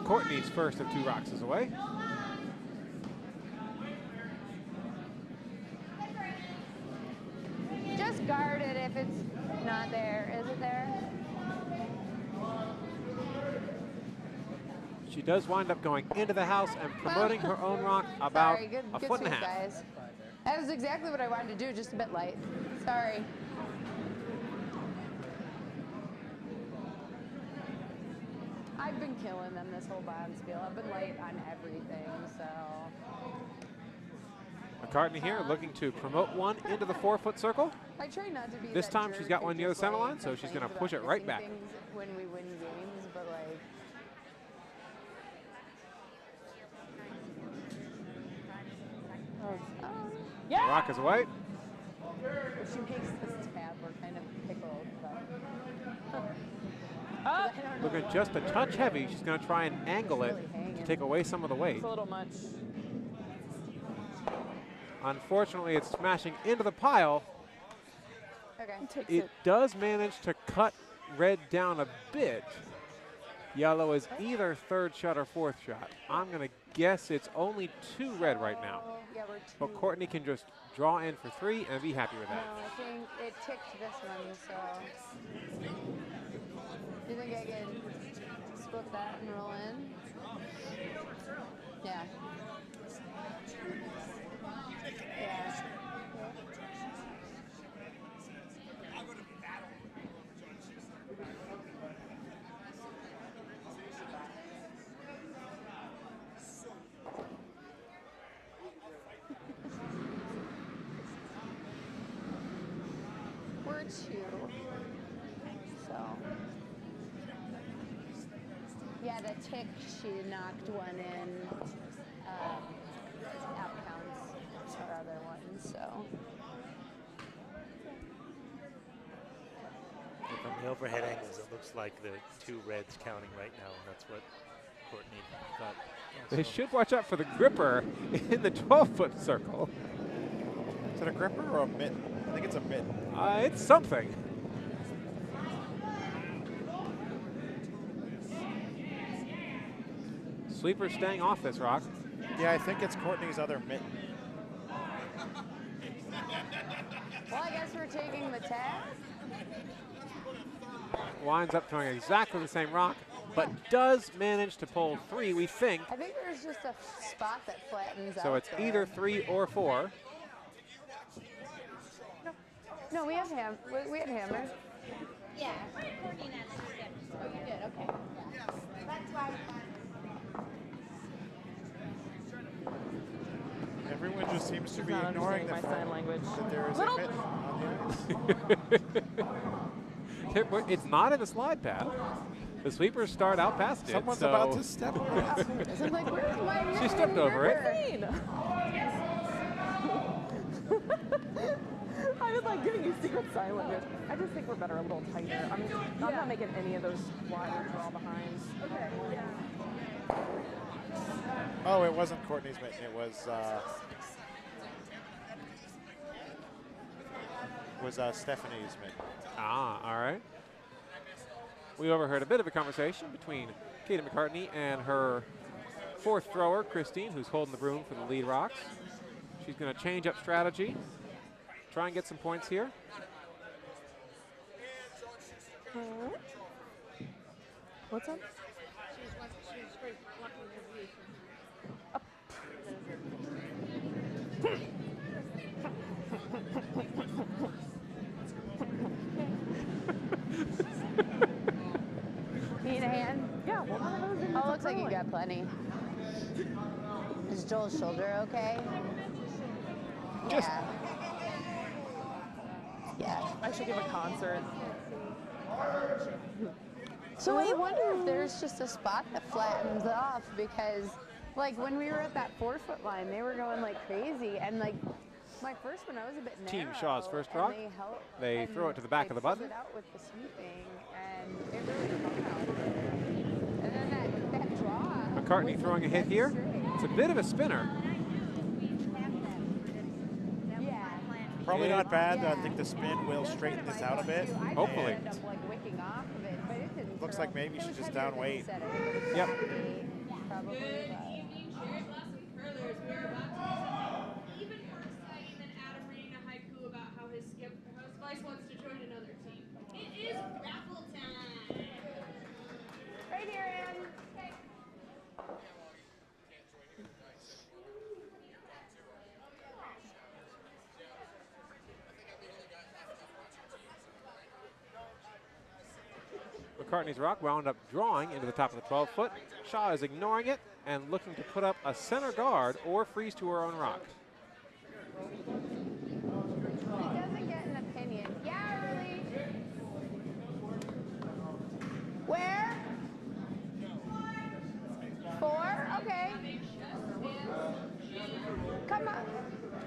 Courtney's first of 2 rocks is away. Just guard it if it's not there. Is it there? She does wind up going into the house and promoting her own rock about Sorry, good, a good foot and a sweep, half. guys. That was exactly what I wanted to do, just a bit light. Sorry. I've been killing them this whole Bonspiel. I've been light on everything, so. McCartney here looking to promote one into the 4-foot circle. I try not to be This that time jerk she's got who one near the just, center like, line, so she's going to complains push it about right missing back. things when we win games, but like. Yeah. Rock is away. If she makes this tab, we're kind of pickled. But Up. I don't know. Looking just a touch heavy. She's going to try and angle it Really hanging. to take away some of the weight. It's a little much. Unfortunately, it's smashing into the pile. Okay. Takes It does manage to cut red down a bit. Yellow is either 3rd shot or 4th shot. I'm going to guess it's only 2 red right now. Yeah, we're But two. Courtney can just draw in for 3 and be happy with No, that. I think it ticked this one, so. Do you think I can split that and roll in? Yeah. Yeah. We're 2. So. Yeah, the tick, she knocked one in out counts our other one, so. From the overhead angles, it looks like the 2 reds counting right now, and that's what Courtney got. They should watch out for the gripper in the 12-foot circle. Is it a gripper or a mitten? I think it's a mitten. It's something. Sweeper staying off this rock. Yeah, I think it's Courtney's other mitten. Well, I guess we're taking the tab. Winds up throwing exactly the same rock, but does manage to pull 3, we think. I think there's just a spot that flattens out. So it's there. either 3 or 4. No, we have we had hammers. Yeah, Courtney and I did. Oh, you did. Okay. That's why. Everyone just seems to She's be not ignoring understanding the my fact sign language. that there is Little- a mitten on the ice. It's not in the slide path. The sweepers start out past it. Someone's so about to step on it. I'm like, where's my She stepped over it. gripper? Secret silent here. I just think we're better a little tighter. I'm not making any of those wider draw behinds. Okay, yeah. Oh, it wasn't Courtney's mitten. It was Stephanie's mitten. Ah, all right. We overheard a bit of a conversation between Katie McCartney and her fourth thrower, Christine, who's holding the broom for the lead rocks. She's going to change up strategy, try and get some points here. What's up? Need a hand? Yeah, well, one of those is Oh, looks like you got plenty. Is Joel's shoulder okay? Just- Yeah. Yeah. I should give a concert. So I wonder if there's just a spot that flattens off because, like, when we were at that 4-foot line, they were going like crazy, and like my first one, I was a bit narrow. Team Shaw's first and rock. They They throw it to the back of the button. It out with the sweeping, and it really hung out there. And then that draw. McCartney was throwing a hit dead here. straight. It's a bit of a spinner. Yeah. Probably Yeah. not bad. I Yeah. think the spin will straighten this out a bit. Hopefully. End up like wicking off of it, but it didn't. Looks curl. like maybe It she's was just heavier down than weight. you said. I think it was Yep. 78, probably. Good but- evening, Cherry Blossom Curlers. We are about to do something even more exciting than Adam reading a haiku about how his Spice wants to join another team. It is raffle time. Right here, Ann. Okay. McCartney's rock wound up drawing into the top of the 12-foot. Shaw is ignoring it and looking to put up a center guard or freeze to her own rock. He doesn't get an opinion. Yeah, really. Where? 4? Okay. Come up.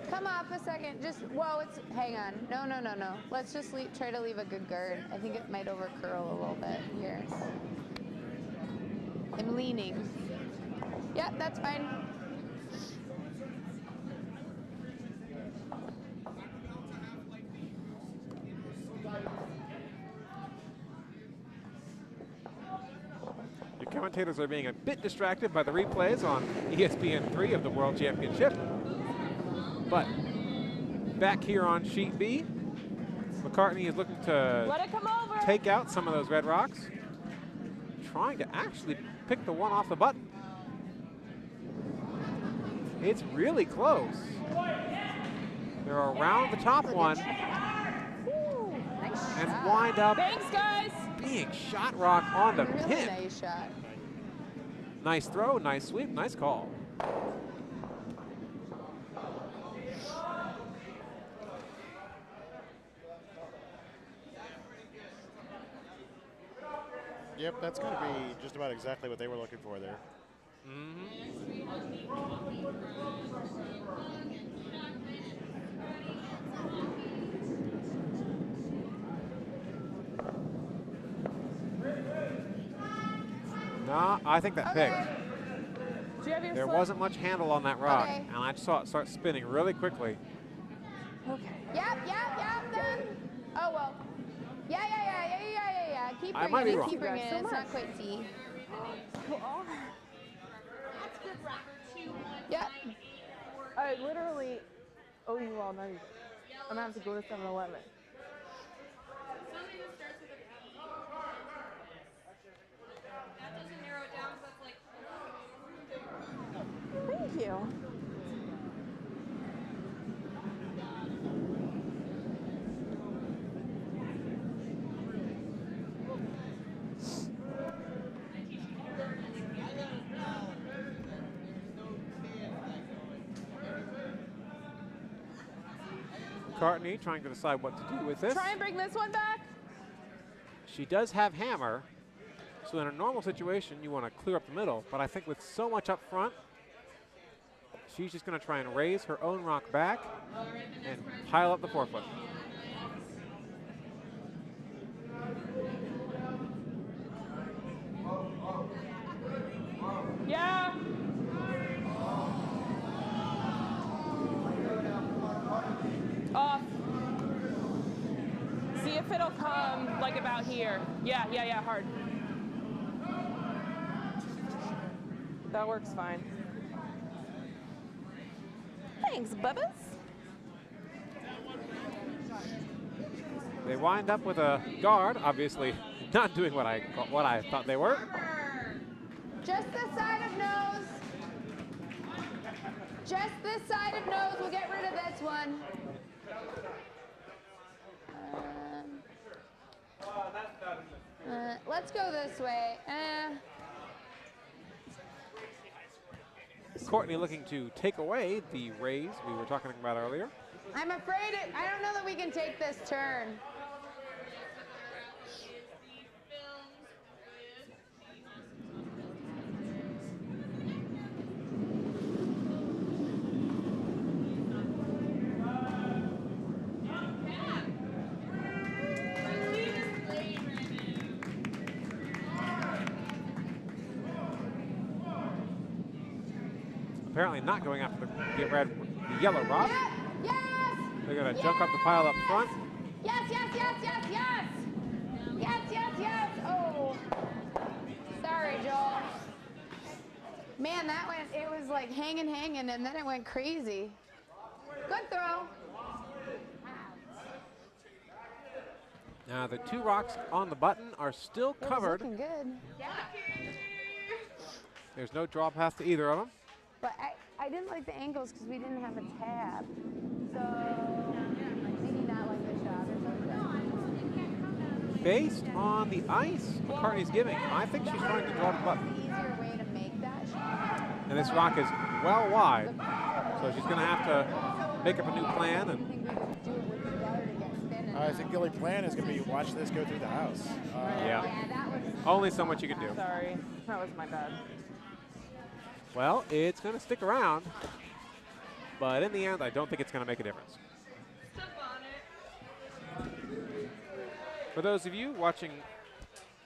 Come up a second. Just, whoa, it's, hang on. No, no, no, no. Let's just try to leave a good guard. I think it might over curl a little bit here. I'm leaning. Yeah, that's fine. Your commentators are being a bit distracted by the replays on ESPN3 of the World Championship. But back here on sheet B, McCartney is looking to Let it come over. take out some of those red rocks, trying to actually pick the one off the button. It's really close. They're around the top one Ooh, nice and shot. wind up Thanks, guys. being shot rock on the Really pin. nice shot. Nice throw, nice sweep, nice call. Yep, that's going to be just about exactly what they were looking for there. Nah, I think that Okay. picked. Do you have your There slip? wasn't much handle on that rock, Okay. and I saw it start spinning really quickly. Okay. Yep, then. Oh, well. Yeah. Keep I bringing might be it, wrong. keep bringing it. So It's not much. quite T. Well, That's good rocker 21984. Yeah. I literally owe you all night. I'm gonna have to go to 7-Eleven. Something that starts with a P. That doesn't narrow it down, so it's like. Thank you. McCartney trying to decide what to do with this. Try and bring this one back. She does have hammer, so in a normal situation, you want to clear up the middle, but I think with so much up front, she's just going to try and raise her own rock back and pile up the 4-foot. Yeah. Off. See if it'll come like about here. Yeah, yeah, yeah, hard. That works fine. Thanks, Bubbas. They wind up with a guard, obviously not doing what I thought they were. Just this side of nose. Just this side of nose. We'll get rid of this one. Let's go this way. Courtney looking to take away the raise we were talking about earlier. I'm afraid I don't know that we can take this turn. Apparently not going after the yellow rock. Yes! They're going to junk up the pile up front. Yes, yes, yes, yes, yes! Yes, yes, yes! Oh. Sorry, Joel. Man, that went, it was like hanging, and then it went crazy. Good throw. Now the two rocks on the button are still covered. Looking good. Yeah. There's no draw path to either of them. But I didn't like the angles because we didn't have a tab. So maybe not like the shot or something. Based on the ice McCartney's giving, I think she's trying to draw the button. Easier way to make that shot. And this rock is well wide, so she's going to have to make up a new plan. And I think the only plan is going to be watch this go through the house. yeah, only so much you can do. Sorry, that was my bad. Well, it's going to stick around, but in the end, I don't think it's going to make a difference. For those of you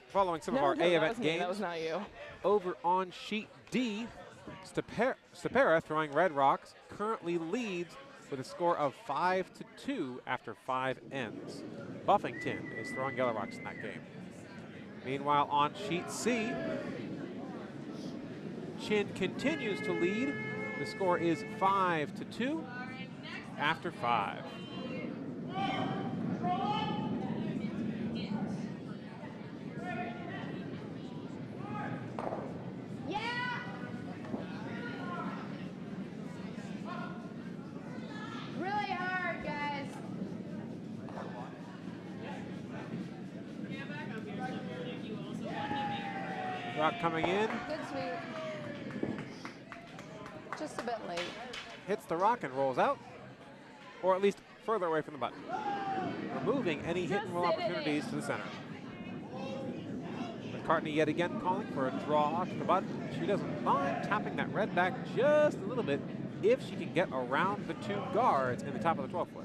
following some of our A-event games, that was not you. over on sheet D, Stepera, throwing red rocks, currently leads with a score of 5-2 after 5 ends. Buffington is throwing yellow rocks in that game. Meanwhile, on sheet C, Chin continues to lead. The score is 5-2 after 5. Yeah! Really hard, guys. Rock coming in. Good sweep. Just a bit late. Hits the rock and rolls out, or at least further away from the button, removing any hit and roll opportunities to the center. McCartney yet again calling for a draw to the button. She doesn't mind tapping that red back just a little bit if she can get around the two guards in the top of the 12-foot.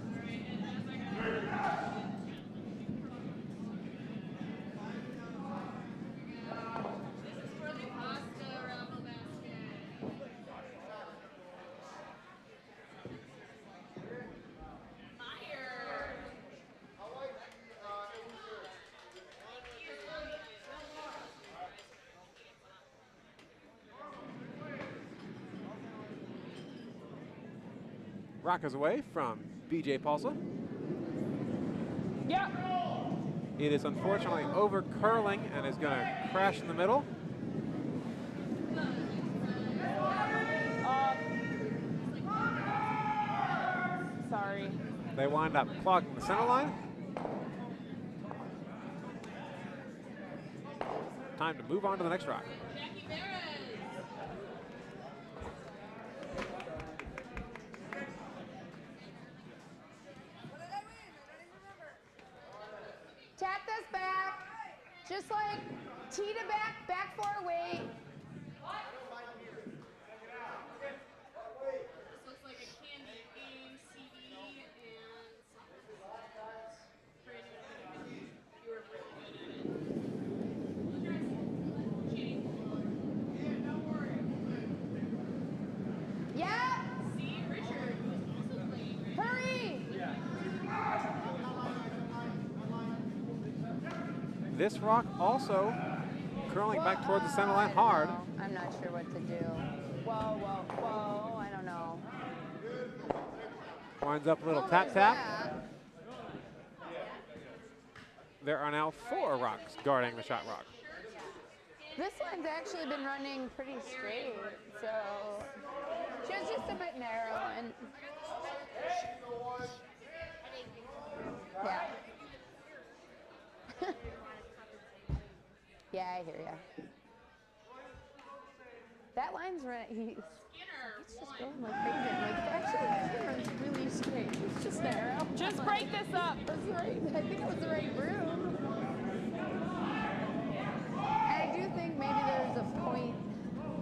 Rock is away from BJ Paulsa. Yeah. It is unfortunately over curling and is going to crash in the middle. Sorry. They wind up clogging the center line. Time to move on to the next rock. Tap this back. Just like tee to back 4 weight. This looks like a candy aim CD and for anyone who you were really good This rock also curling back towards the center line hard. I'm not sure what to do. Whoa, whoa, whoa. I don't know. Winds up a little Well, tap there's tap. that. There are now 4 rocks guarding the shot rock. This line's actually been running pretty straight, so she was just a bit narrow and yeah. Yeah, I hear ya. That line's running. He's just going like crazy. Like actually, it runs really straight. It's just narrow. Just break this up. That's right. I think it was the right room. I do think maybe there's a point.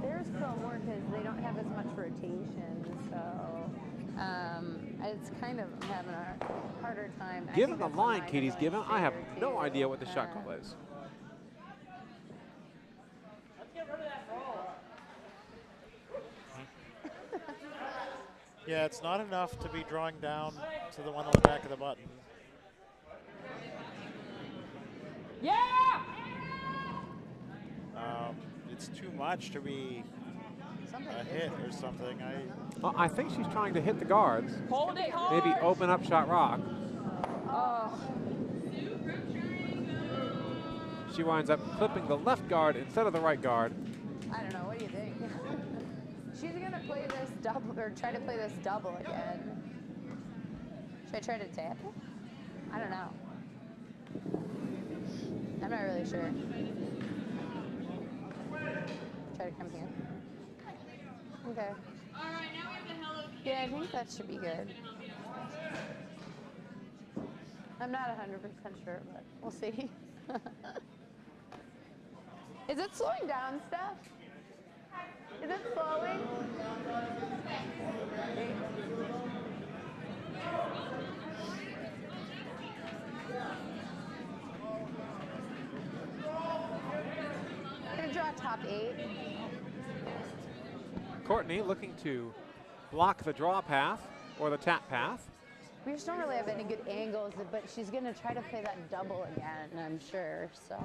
There's pro more because they don't have as much rotation, so it's kind of I'm having a harder time. I Given think the that's line line Katie's going given, I have straighter, no too. idea what the shot call is. Yeah, it's not enough to be drawing down to the one on the back of the button. Yeah! It's too much to be Something a hit or something. Well, I think she's trying to hit the guards. Hold it hard. Maybe open up shot rock. Oh. She winds up clipping the left guard instead of the right guard. I don't know. What do you think? She's gonna play this double or try to play this double again. Should I try to tap it? I don't know. I'm not really sure. Try to come here. Okay. All right, now we have the Hello Kitty. Yeah, I think that should be good. I'm not 100% sure, but we'll see. Is it slowing down stuff? Is it slowing? I'm gonna draw top 8. Courtney looking to block the draw path or the tap path. We just don't really have any good angles, but she's gonna try to play that double again, I'm sure, so.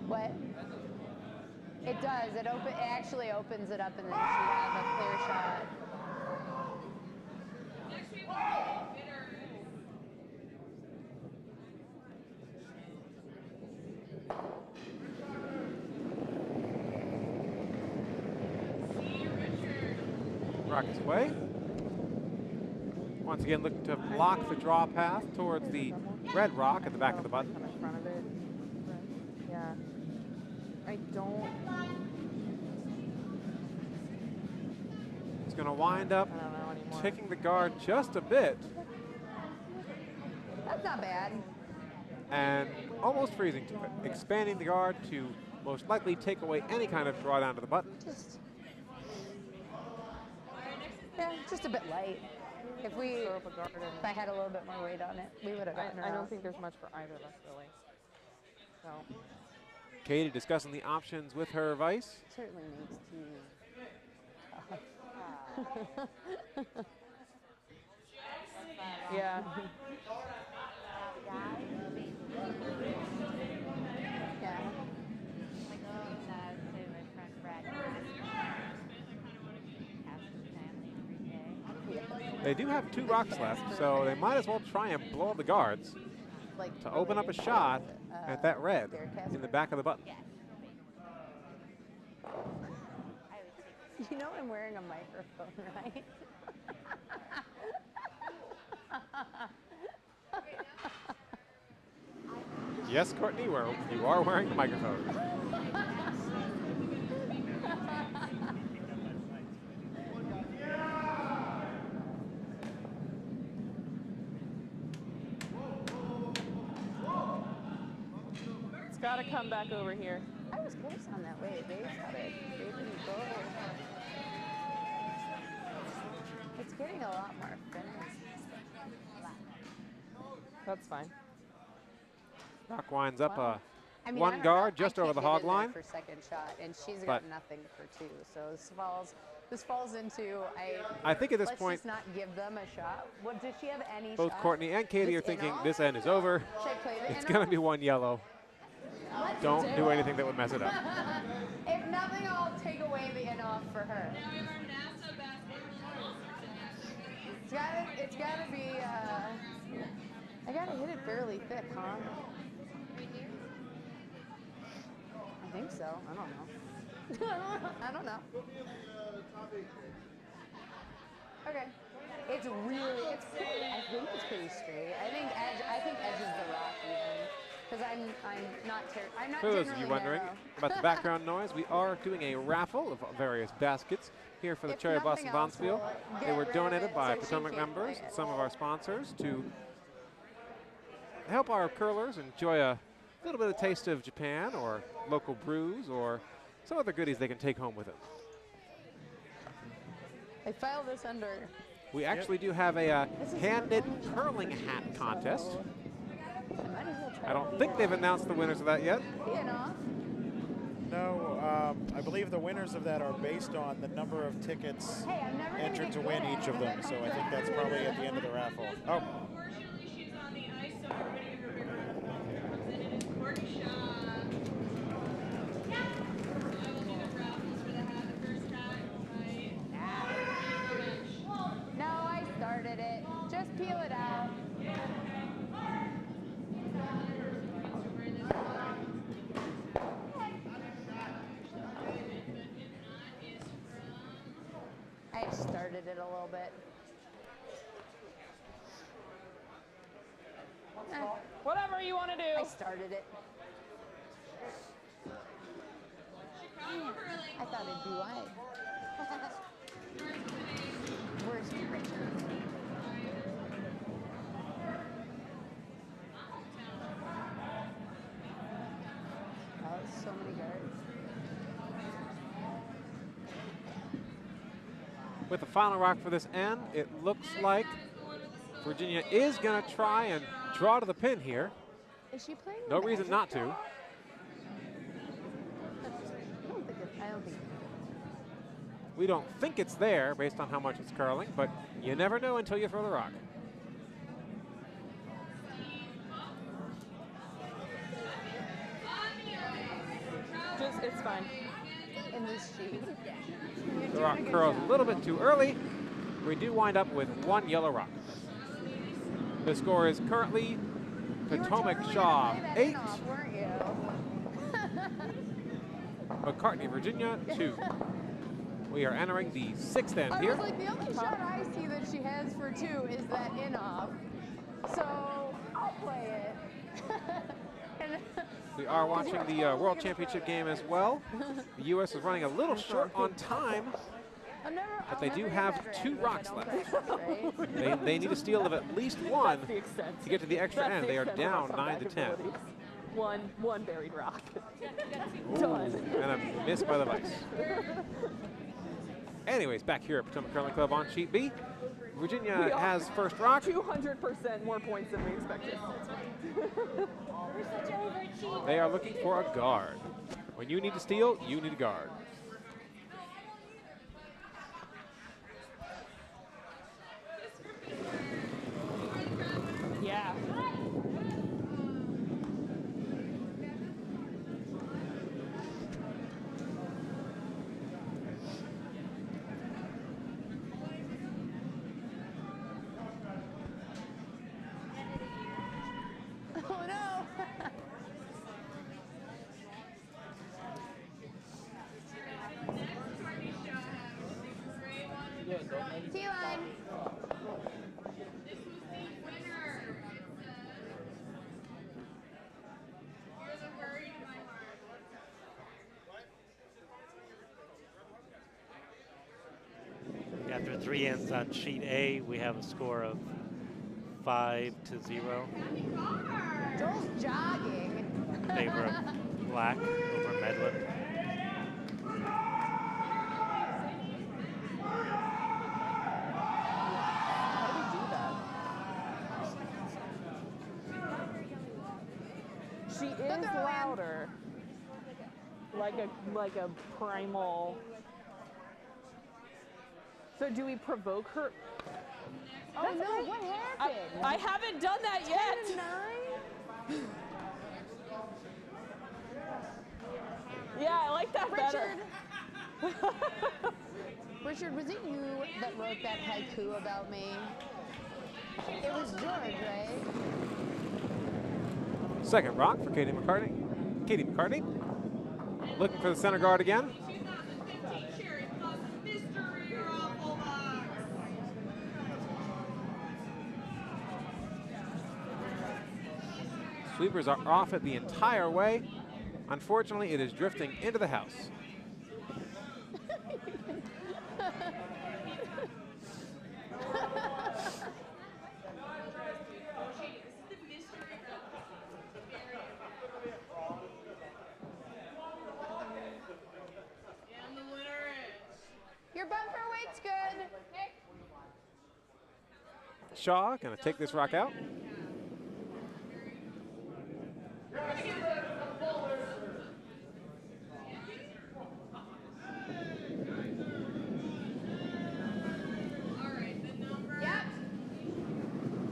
What? It does, it actually opens it up and then she has a clear shot. Next we have bitter. See Richard. Rockets away. Once again, looking to block the draw path towards the red rock at the back of the button. Come in front of it. Yeah. I don't. It's going to wind up I don't know anymore. taking the guard just a bit That's not bad. and almost freezing to it, expanding the guard to most likely take away any kind of drawdown to the button. Yeah, just a bit light. If Throw up a guard and I had a little bit more weight on it, we would have gotten her I out. don't think there's much for either of us, really. So, Katie discussing the options with her vice. Certainly needs to. yeah. Yeah. They do have 2 rocks left, so they might as well try and blow up the guards Like to open up a shot at that red in the back of the button. You know I'm wearing a microphone, right? Yes, Courtney, you are wearing the microphone. It's got to come back over here. I was close on that way. They didn't go. It's getting a lot more finished. That's fine. Rock winds up Wow. I mean, I one don't guard know. just I over can't the get hog in there line. for second shot, and she's But- got nothing for 2. So this falls This falls into I think at this let's point, just not give them a shot. What does she have any both shot? Courtney and Katie are This thinking in-off? this end is over. Should I play the It's going to be one yellow. Let's Don't do anything that would mess it up. If nothing, I'll take away the in-off for her. Now we have our NASA basketball. It's gotta be, I gotta hit it fairly thick, huh? I think so. I don't know. I don't know. Okay. It's really, it's pretty, I think it's pretty straight. I think edge is the rock even. Because I'm not For those of you generally wondering narrow. about the background noise, we are doing a raffle of various baskets here for the If Cherry nothing Blossom else, Bonspiel. we'll They get were rid of donated it by so she Potomac can't members play and it. some of our sponsors to help our curlers enjoy a little bit of taste of Japan or local brews or some other goodies they can take home with them. I file this under. We actually do have a hand-knit curling hat contest. I might as well try I don't think they've announced the winners of that yet. in-off. No, I believe the winners of that are based on the number of tickets Hey, I'm never gonna entered get to good win at each of it. them. So I think that's probably at the end of the raffle. Oh, Unfortunately, she's on the ice, so everybody give her a big round of applause. And it is Courtney Shaw. So I will do the raffles for the hat. The first hat by No, I started it. Just peel it out. I started it a little bit. Whatever you want to I do. started it. I thought it'd be wide. Where's Richard? Oh, so many guards. With the final rock for this end, it looks like Virginia is going to try and draw to the pin here. Is she playing? No the reason Magic not to. draw? I don't think We don't think it's there based on how much it's curling, but you never know until you throw the rock. It's fine. in this sheet. The rock curls a little bit too early. We do wind up with one yellow rock. The score is currently Potomac Shaw 8, Weren't you? McCartney, Virginia 2. We are entering the sixth end I here. was like, the only shot I see that she has for 2 is that in-off. So I'll play it. And We are watching the World Championship game as well. The U.S. is running a little short on time, but they do have 2 rocks left. They need a steal of at least 1 That's the extent. to get to the extra That's end. the They are extent of down our 9 to comeback 10. abilities. One buried rock. Ooh, Done. and a miss by the Vice. Anyways, back here at Potomac Curling Club on sheet B. Virginia We are has first rock. 200% more points than we expected. We're such overachievers. They are looking for a guard. When you need to steal, you need a guard. Yeah. oh no! T-line. This was the winner. It says, "You're the worry in my heart." After 3 ends on sheet A, we have a score of 5-0 Joel's jogging. in favor of Black over Medlin. How do we do that? She is louder. Like a primal. So do we provoke her? Oh That's no, okay. what happened? I haven't done that yet. 9? Yeah, I like that better. Richard, was it you that wrote that haiku about me? It was George, right? Second rock for Katie McCartney. Katie McCartney looking for the center guard again. 2015 Cherry Blossom Mystery Raffle Box. Sweepers are off it the entire way. Unfortunately, it is drifting into the house. And the winner is. Your bumper weight's good. Shaw gonna take this rock out. All right, the number. Yep.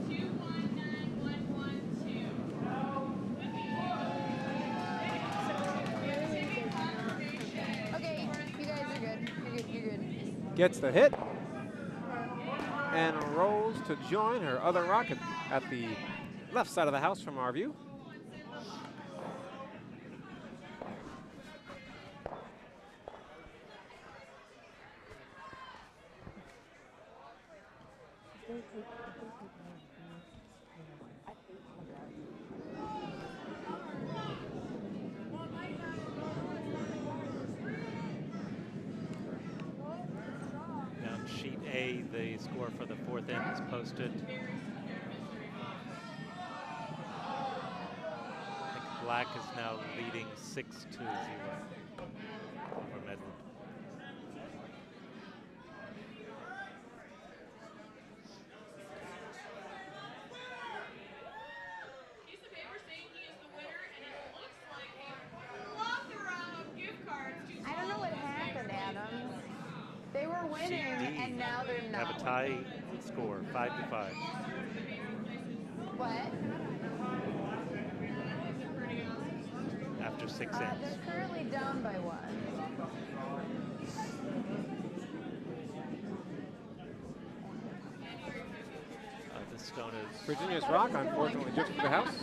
219112. Okay, you guys are good. You're good. Gets the hit and rolls to join her other rocket at the left side of the house from our view. Now on sheet A, the score for the fourth end is posted. I think black is now leading 6-0 over Medley. Piece of paper saying he is the winner, and it looks like a plethora of gift cards to I don't know what happened, Adam. They were winning, Sheet D, and now they're we not. have a tie score, 5-5. What? After 6 ends. They're currently down by 1. This stone is Virginia's rock unfortunately drifted to the house.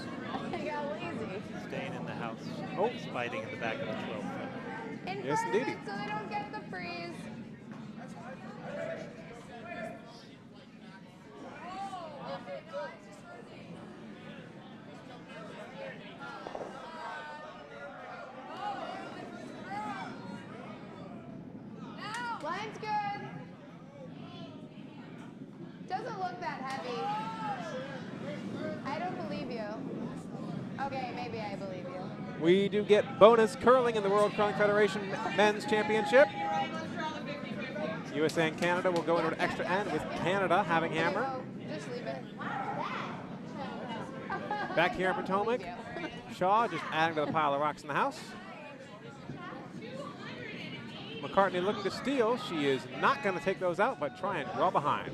I got lazy. staying in the house. Oh. It's fighting in the back of the 12 foot. In Yes, front of indeedy. it so they don't get the freeze. Line's good. Doesn't look that heavy. I don't believe you. Okay, maybe I believe you. We do get bonus curling in the World Curling Federation Men's Championship. USA and Canada will go into an extra end with Canada having hammer. Oh, just leave it. Back here in Potomac, Thank you. Shaw just adding to the pile of rocks in the house. McCartney looking to steal. She is not going to take those out, but try and draw behind.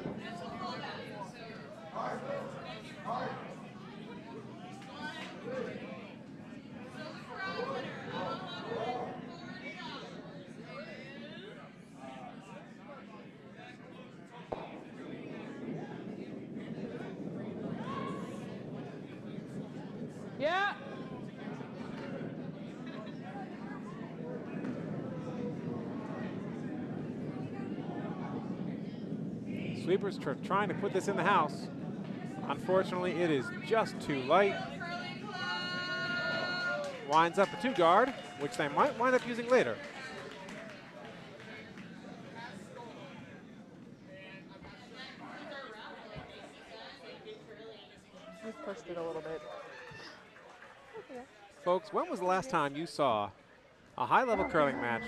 Yeah. Sweepers trying to put this in the house. Unfortunately, it is just too light. Winds up a 2 guard, which they might wind up using later. We've pushed it a little bit. Folks, when was the last time you saw a high-level curling match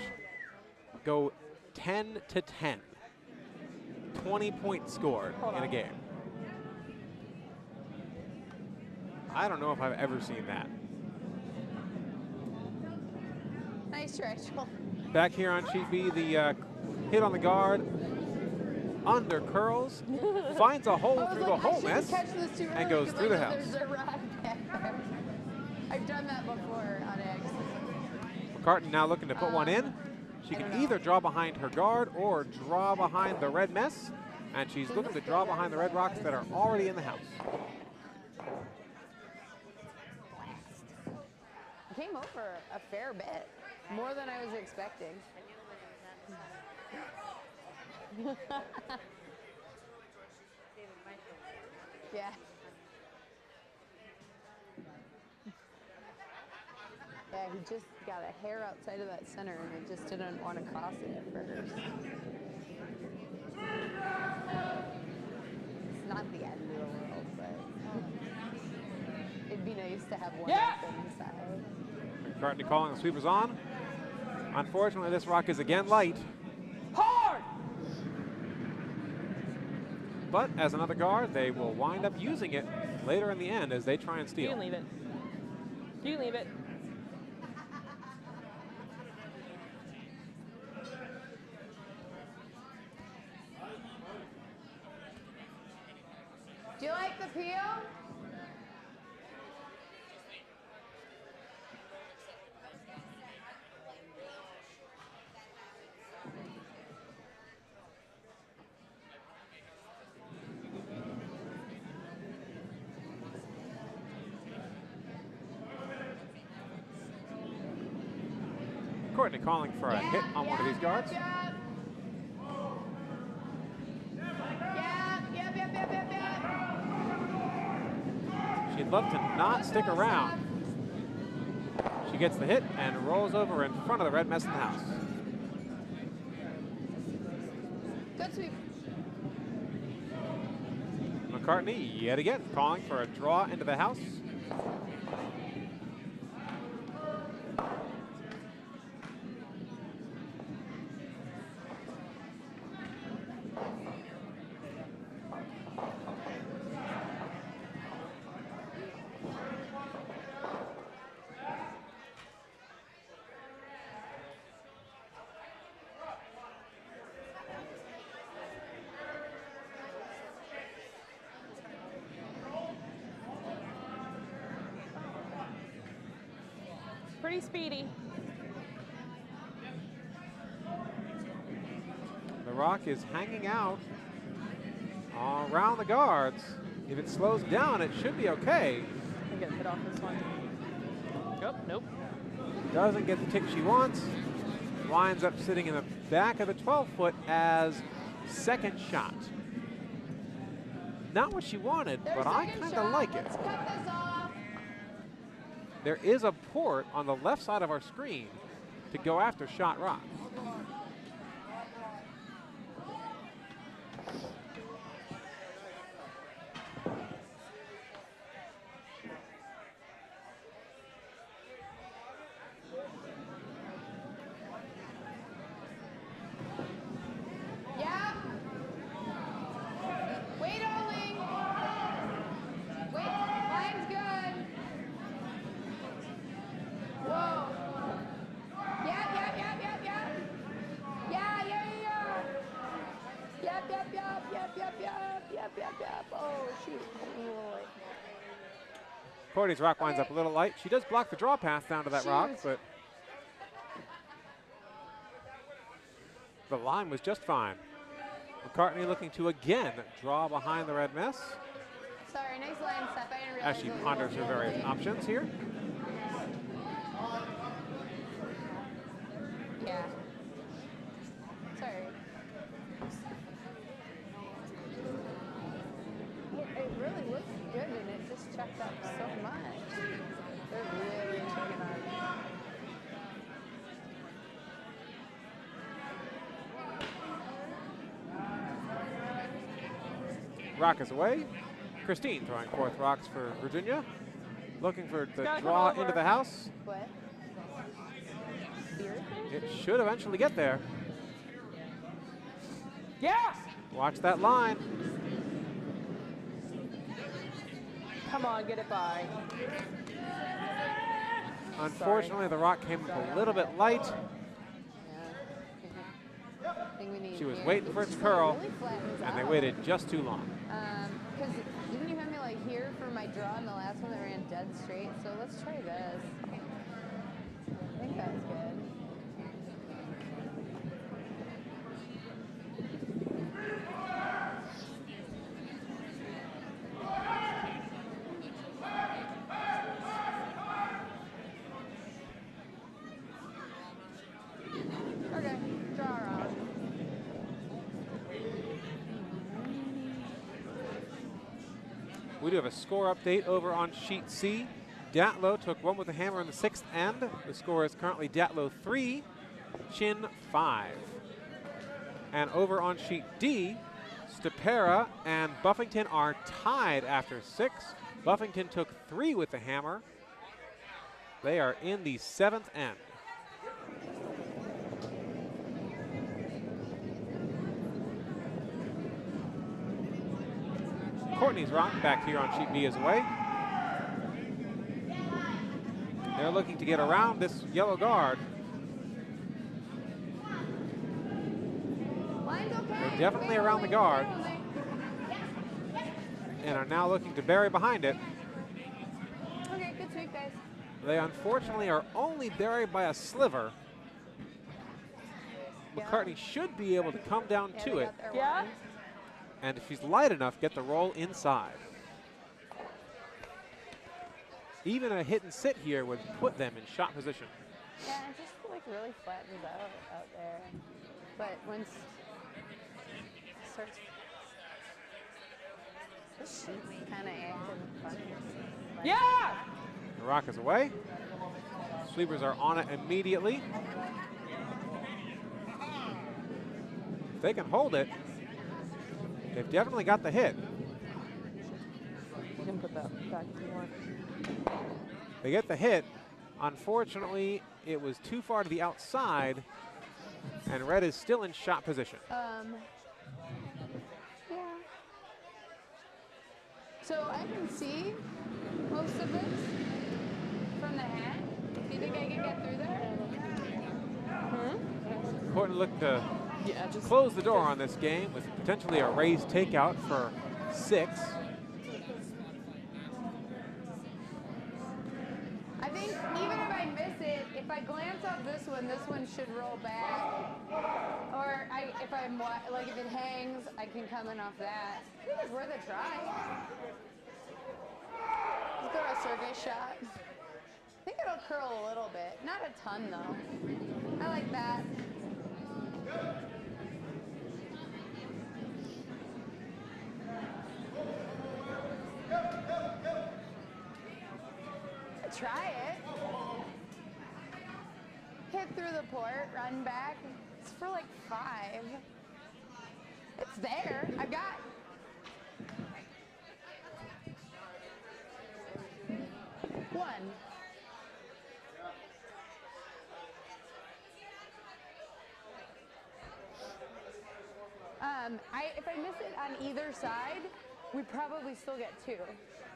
go 10 to 10? 20 points scored in a game. I don't know if I've ever seen that. Nice try, Joel. Back here on sheet B, the hit on the guard under curls, finds a hole through the hole mess, and goes through the house. There's a rock there. I've done that before on accident. McCartney now looking to put one in. She can either draw behind her guard or draw behind the red mess, and she's looking to draw behind the red rocks that are already in the house. Came over a fair bit, more than I was expecting. Yeah. Yeah, he just got a hair outside of that center and it just didn't want to cross it at first. It's not the end of the world, but it'd be nice to have one up inside. McCartney calling the sweepers on. Unfortunately, this rock is again light. Hard! But as another guard, they will wind up using it later in the end as they try and You steal. can leave it. You can leave it. Do you like the peel? Courtney calling for a hit on one of these guards. She'd love to not stick around. She gets the hit and rolls over in front of the red mess in the house. Good sweep. McCartney yet again calling for a draw into the house. Pretty speedy. The rock is hanging out around the guards. If it slows down, it should be okay. I'm gonna hit off this one. Oh, nope. Doesn't get the tick she wants. Winds up sitting in the back of the 12-foot as second shot. Not what she wanted, but I kind of like it. Let's cut this off. There is a port on the left side of our screen to go after shot rock. Yeah. Wait, Oling. Wait, line's good. Whoa. Yeah. Yep. Oh, shoot. Oh, Courtney's rock winds up a little light. She does block the draw path down to that rock, but the line was just fine. McCartney looking to again draw behind the red mess sorry, nice line step. I didn't as realize she it was ponders her gonna be various late. options here. Yeah. Sorry. It really looks good and it just checked up so much. They're really checking on. Rock is away. Christine throwing fourth rocks for Virginia. Looking for the gotta come draw over. into the house. What? Beer thing? It should eventually get there. Yeah! Watch that line. Come on, get it by. Unfortunately, the rock came up a little bit light. Yeah. I think we need She was here. waiting for it to It's curl, really flattens and they out. waited just too long. Because didn't you have me like here for my draw in the last one that ran dead straight? So let's try this. I think that's good. Okay, draw around. We do have a score update over on sheet C. Datlow took one with the hammer in the 6th end. The score is currently Datlow 3, Chin 5. And over on sheet D, Stepera and Buffington are tied after 6. Buffington took 3 with the hammer. They are in the 7th end. Courtney's rock back here on sheet B is away. They're looking to get around this yellow guard. Line's okay. They're definitely around the guard and are now looking to bury behind it. Okay, good sweep, guys. They unfortunately are only buried by a sliver. McCartney should be able to come down Yeah, to they it, got their Yeah? one. and if she's light enough, get the roll inside. Even a hit and sit here would put them in shot position. Yeah, it just like really flattens out there. But once it starts, this sheet's kind of acting funny. Like, Yeah! The rock is away. Sweepers are on it immediately. If they can hold it, they've definitely got the hit. You can put that back if you want. They get the hit. Unfortunately, it was too far to the outside, and red is still in shot position. Yeah. So I can see most of this from the hat. Do you think I can get through there? Courtney looked to Yeah, just close the door on this game with potentially a raised takeout for 6. I think even if I miss it, if I glance off this one should roll back. Or if I'm like if it hangs, I can come in off that. I think it's worth a try. Let's go to a survey shot. I think it'll curl a little bit, not a ton though. I like that. Try it. Hit through the port, run back. It's for like 5. It's there. I've got. One. If I miss it on either side, we probably still get 2.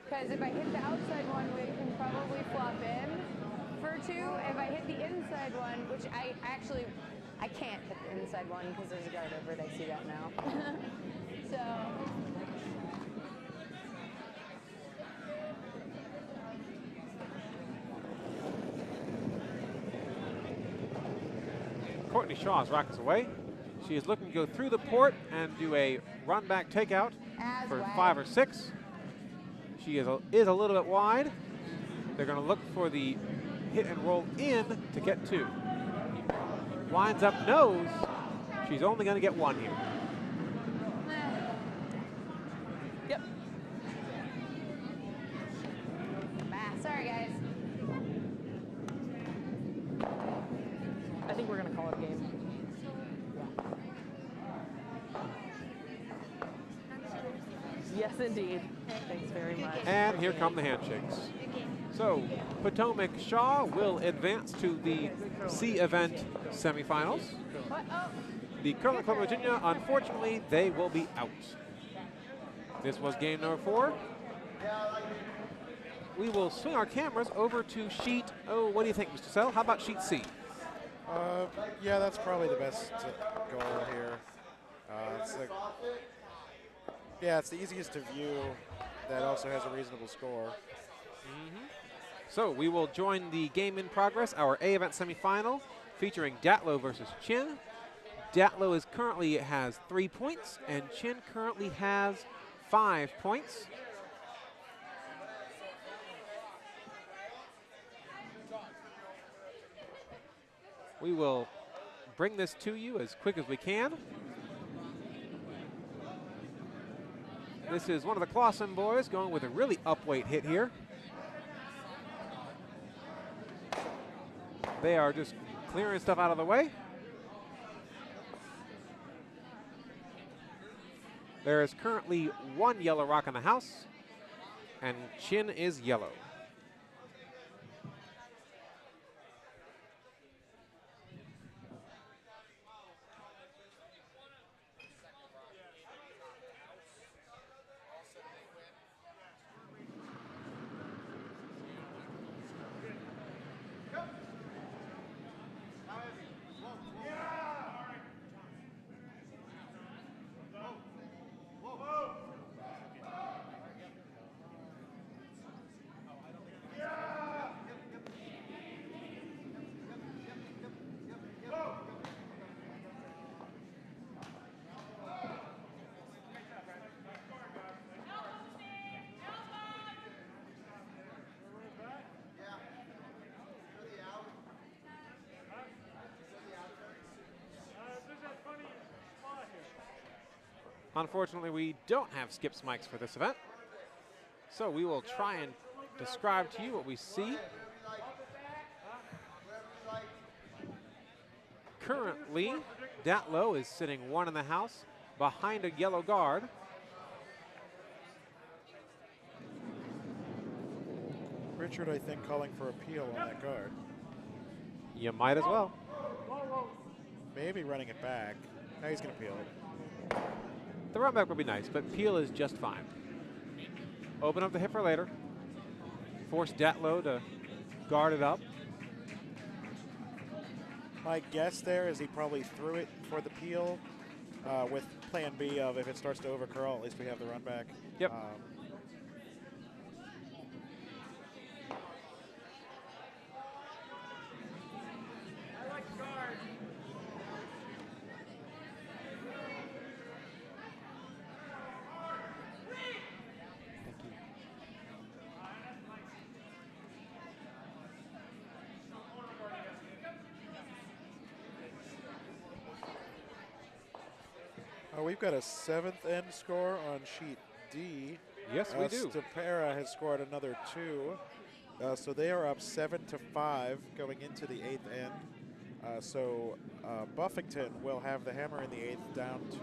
Because if I hit the outside one, we can probably flop in for 2. If I hit the inside one, which I can't hit the inside one because there's a guard over it. I see that now. So. Courtney Shaw's rock is away. She is looking to go through the port and do a run back takeout for 5 or 6. She is a little bit wide. They're going to look for the hit and roll in to get 2. Winds up nose. She's only going to get 1 here. Yep. Sorry, guys. I think we're gonna call it a game. Yes, indeed. Thanks very much. And here come the handshakes. So Potomac Shaw will advance to the C event semifinals. What? Oh. The Curling Club of Virginia, unfortunately, they will be out. This was game number 4. We will swing our cameras over to sheet, what do you think, Mr. Sell? How about sheet C? Yeah, that's probably the best goal here. It's like, yeah, it's the easiest to view. That also has a reasonable score. So we will join the game in progress, our A event semifinal, featuring Datlow versus Chin. Datlow is currently has 3 points, and Chin currently has 5 points. We will bring this to you as quick as we can. This is one of the Clausen boys going with a really upweight hit here. They are just clearing stuff out of the way. There is currently 1 yellow rock in the house, and Chin is yellow. Unfortunately, we don't have skips mics for this event, so we will try and describe to you what we see. Currently, Datlow is sitting 1 in the house behind a yellow guard. Richard, I think, calling for appeal on that guard. You might as well. Maybe running it back. Now he's going to peel it. The run back would be nice, but peel is just fine. Open up the hip for later. Force Datlow to guard it up. My guess there is he probably threw it for the peel with plan B of if it starts to overcurl, at least we have the run back. Yep. We've got a 7th end score on sheet D. Yes, we do. Stapera has scored another 2. So they are up 7-5 going into the 8th end. So Buffington will have the hammer in the 8th down 2.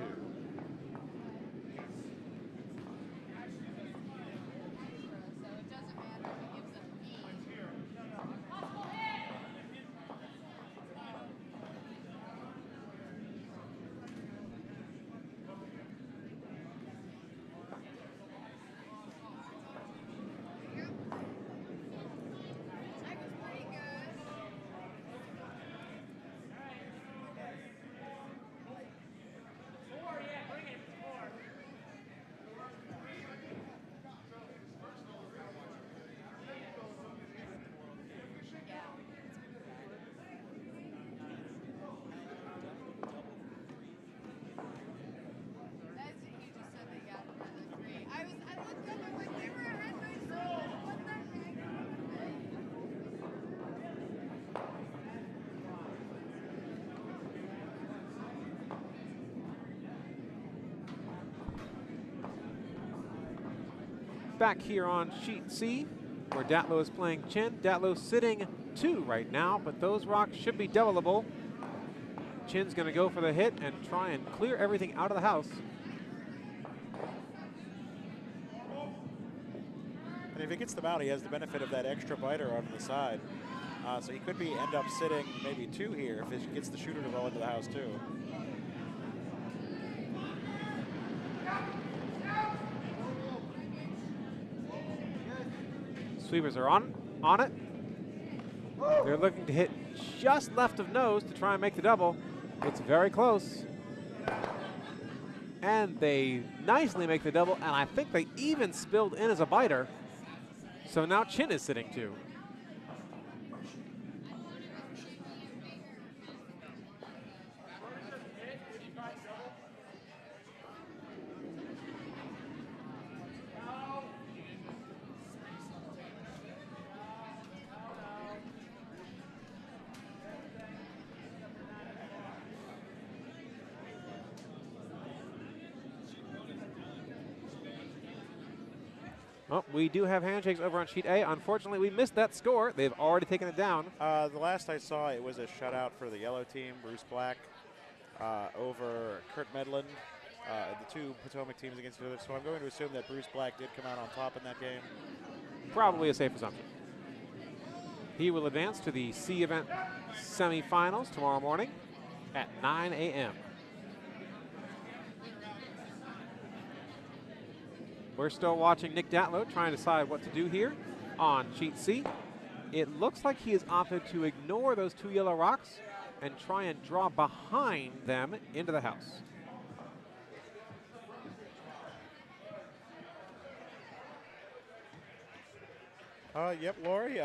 Back here on sheet C, where Datlow is playing Chin. Datlow sitting 2 right now, but those rocks should be doubleable. Chin's going to go for the hit and try and clear everything out of the house. And if he gets them out, he has the benefit of that extra biter on the side. So he could end up sitting maybe 2 here if he gets the shooter to roll into the house too. Sweepers are on it. They're looking to hit just left of nose to try and make the double. It's very close. And they nicely make the double, and I think they even spilled in as a biter. So now Chin is sitting too. Oh, we do have handshakes over on sheet A. Unfortunately, we missed that score. They've already taken it down. The last I saw, it was a shutout for the yellow team, Bruce Black, over Kurt Medlin, the two Potomac teams against each other. So I'm going to assume that Bruce Black did come out on top in that game. Probably a safe assumption. He will advance to the C event semifinals tomorrow morning at 9 a.m. We're still watching Nick Datlow trying to decide what to do here on sheet C. It looks like he has opted to ignore those two yellow rocks and try and draw behind them into the house. Yep, Lori,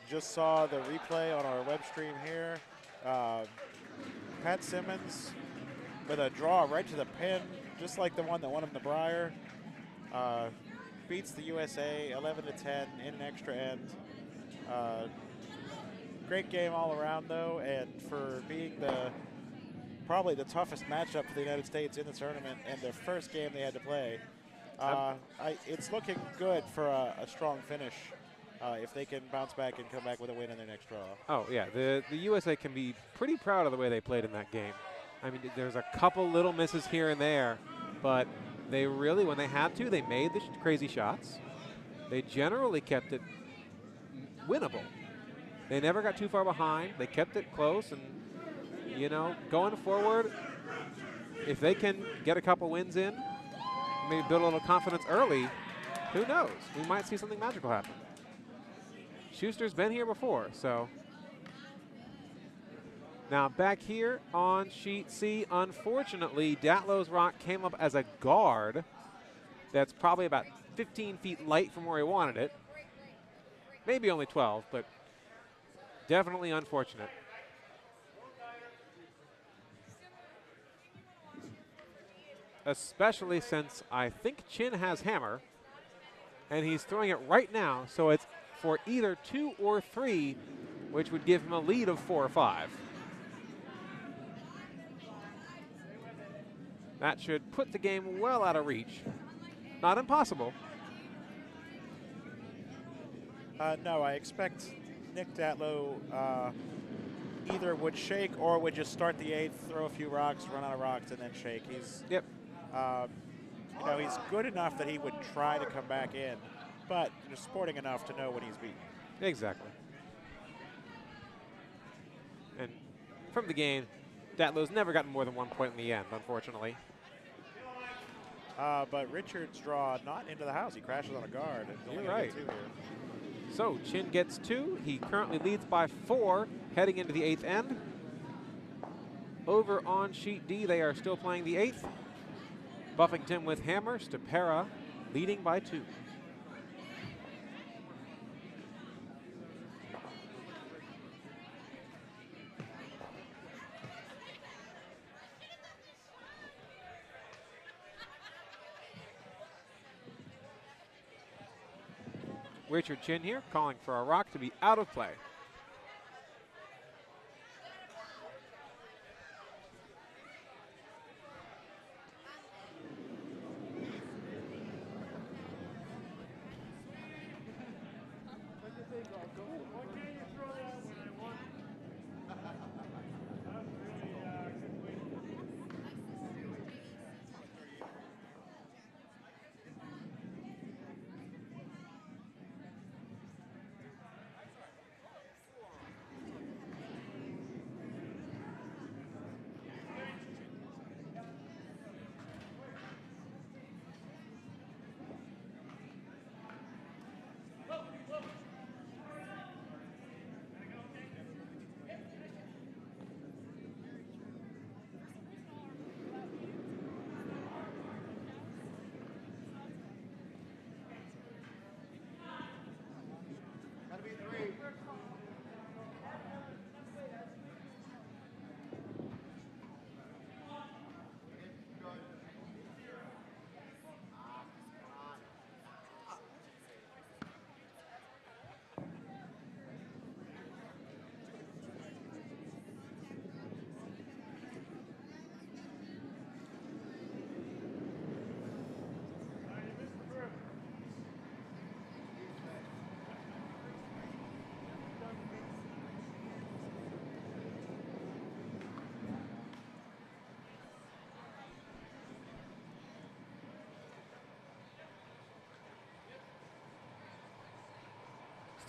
just saw the replay on our web stream here. Pat Simmons with a draw right to the pin, just like the one that won him the Briar. Beats the USA 11-10 in an extra end. Great game all around, though, and for being probably the toughest matchup for the United States in the tournament and the first game they had to play, it's looking good for a strong finish if they can bounce back and come back with a win in their next draw. Oh, yeah. The USA can be pretty proud of the way they played in that game. I mean, there's a couple little misses here and there, but they really, when they had to, they made the crazy shots. They generally kept it winnable. They never got too far behind. They kept it close, and, you know, going forward, if they can get a couple wins in, maybe build a little confidence early, who knows? We might see something magical happen. Schuster's been here before, so. Now back here on sheet C, unfortunately, Datlow's rock came up as a guard that's probably about 15 feet light from where he wanted it. Maybe only 12, but definitely unfortunate. Especially since I think Chin has hammer, and he's throwing it right now, so it's for either 2 or 3, which would give him a lead of 4 or 5. That should put the game well out of reach. Not impossible. No, I expect Nick Datlow either would shake or would just start the 8th, throw a few rocks, run out of rocks, and then shake. He's, yep. You know, he's good enough that he would try to come back in, but just sporting enough to know when he's beaten. Exactly. And from the game, Datlow's never gotten more than 1 point in the end, unfortunately. But Richard's draw not into the house. He crashes on a guard. You're right. So Chin gets 2. He currently leads by 4 heading into the 8th end. Over on sheet D, they are still playing the 8th. Buffington with hammer, Stepera leading by 2. Richard Chin here, calling for a rock to be out of play.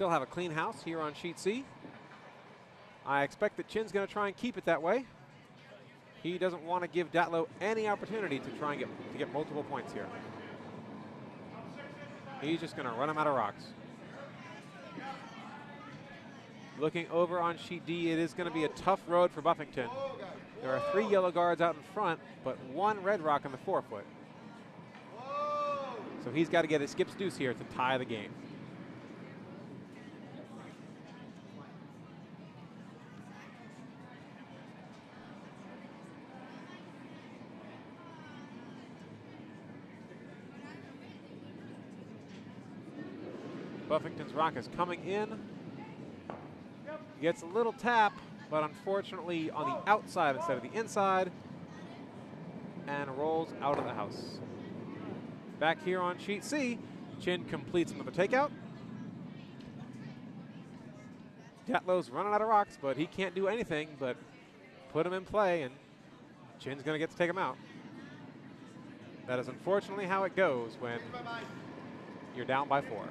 still have a clean house here on sheet C. I expect that Chin's going to try and keep it that way. He doesn't want to give Datlow any opportunity to try and get multiple points here. He's just going to run him out of rocks. Looking over on sheet D, it is going to be a tough road for Buffington. There are 3 yellow guards out in front, but 1 red rock on the forefoot. So he's got to get a skip's deuce here to tie the game. Buffington's rock is coming in. Gets a little tap, but unfortunately on the outside instead of the inside, and rolls out of the house. Back here on sheet C, Chin completes another takeout. Datlow's running out of rocks, but he can't do anything but put him in play, and Chin's going to get to take him out. That is unfortunately how it goes when you're down by 4.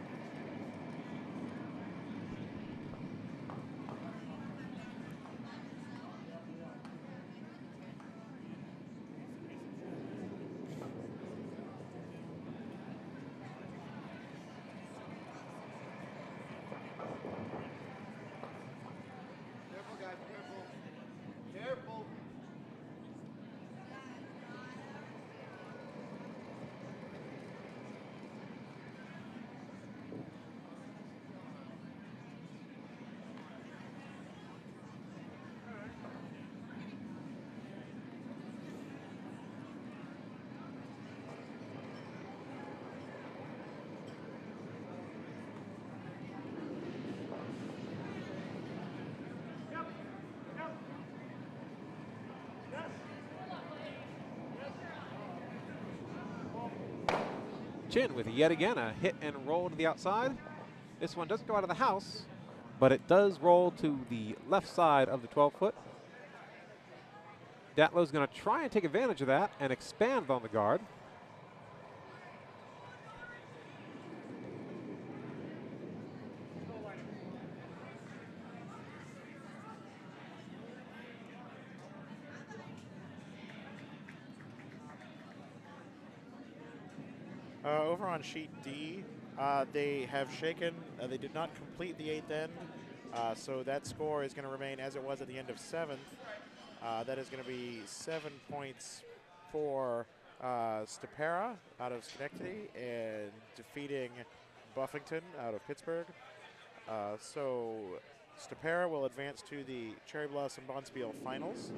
Chin with yet again a hit and roll to the outside. This one doesn't go out of the house, but it does roll to the left side of the 12-foot. Datlow's going to try and take advantage of that and expand on the guard. Over on sheet D, they have shaken. They did not complete the 8th end, so that score is going to remain as it was at the end of 7th. That is going to be 7 points for Stepera out of Schenectady and defeating Buffington out of Pittsburgh. So Stepera will advance to the Cherry Blossom Bonspiel finals.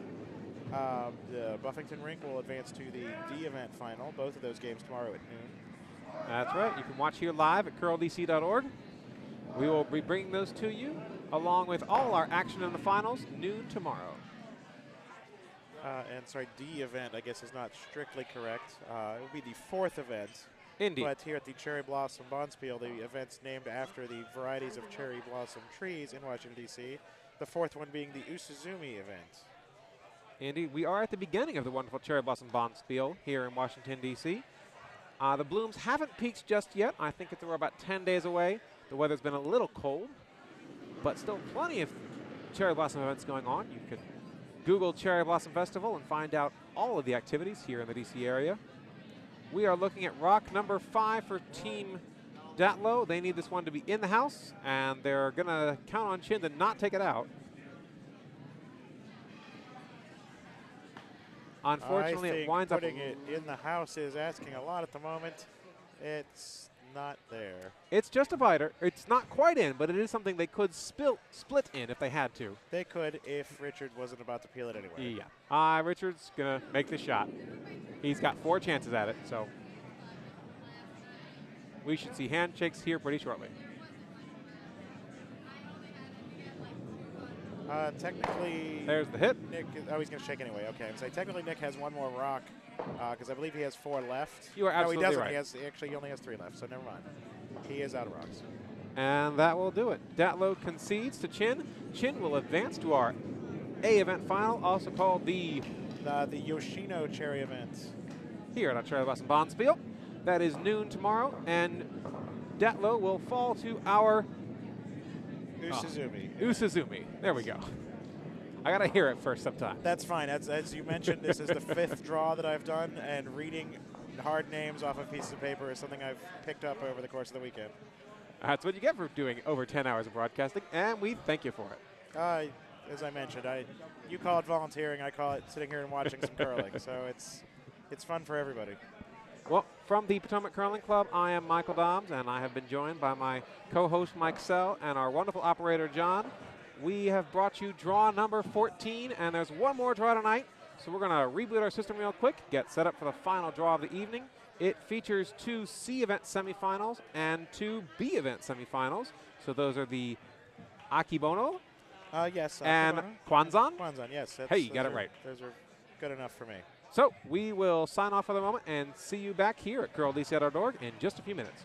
The Buffington rink will advance to the D event final. Both of those games tomorrow at noon. That's right. You can watch here live at curldc.org. We will be bringing those to you along with all our action in the finals noon tomorrow. And sorry, D event, I guess, is not strictly correct. It will be the 4th event. Indeed. But here at the Cherry Blossom Bonspiel, the event's named after the varieties of cherry blossom trees in Washington, D.C., the 4th one being the Usuzumi event. Indeed. We are at the beginning of the wonderful Cherry Blossom Bonspiel here in Washington, D.C. The blooms haven't peaked just yet. I think we're about 10 days away. The weather's been a little cold, but still plenty of Cherry Blossom events going on. You can Google Cherry Blossom Festival and find out all of the activities here in the D.C. area. We are looking at rock number 5 for Team Datlow. They need this one to be in the house, and they're going to count on Chin to not take it out. Unfortunately, it winds up. Putting it in the house is asking a lot at the moment. It's not there. It's just a biter. It's not quite in, but it is something they could split in if they had to. They could if Richard wasn't about to peel it anyway. Yeah. Richard's going to make the shot. He's got 4 chances at it, so we should see handshakes here pretty shortly. Technically, there's the hit. Nick, he's going to shake anyway. Okay, so technically Nick has 1 more rock because I believe he has 4 left. You are absolutely no, he doesn't. right. He only has 3 left, so never mind. He is out of rocks. And that will do it. Datlow concedes to Chin. Chin will advance to our A event final, also called the Yoshino Cherry event. Here at Cherry Blossom Bonspiel. That is noon tomorrow, and Datlow will fall to our Usuzumi. Usuzumi. There we go. I got to hear it first sometime. That's fine. As you mentioned, this is the 5th draw that I've done, and reading hard names off of pieces of paper is something I've picked up over the course of the weekend. That's what you get for doing over 10 hours of broadcasting, and we thank you for it. As I mentioned, you call it volunteering, I call it sitting here and watching some curling. So it's fun for everybody. Well, from the Potomac Curling Club, I am Michael Dobbs, and I have been joined by my co-host Mike Sell and our wonderful operator John. We have brought you draw number 14, and there's one more draw tonight. So we're going to reboot our system real quick, get set up for the final draw of the evening. It features 2 C event semifinals and 2 B event semifinals. So those are the Akibono Yes. and Kwanzan. Kwanzan, yes. Hey, you got it right. Those are good enough for me. So we will sign off for the moment and see you back here at curldc.org in just a few minutes.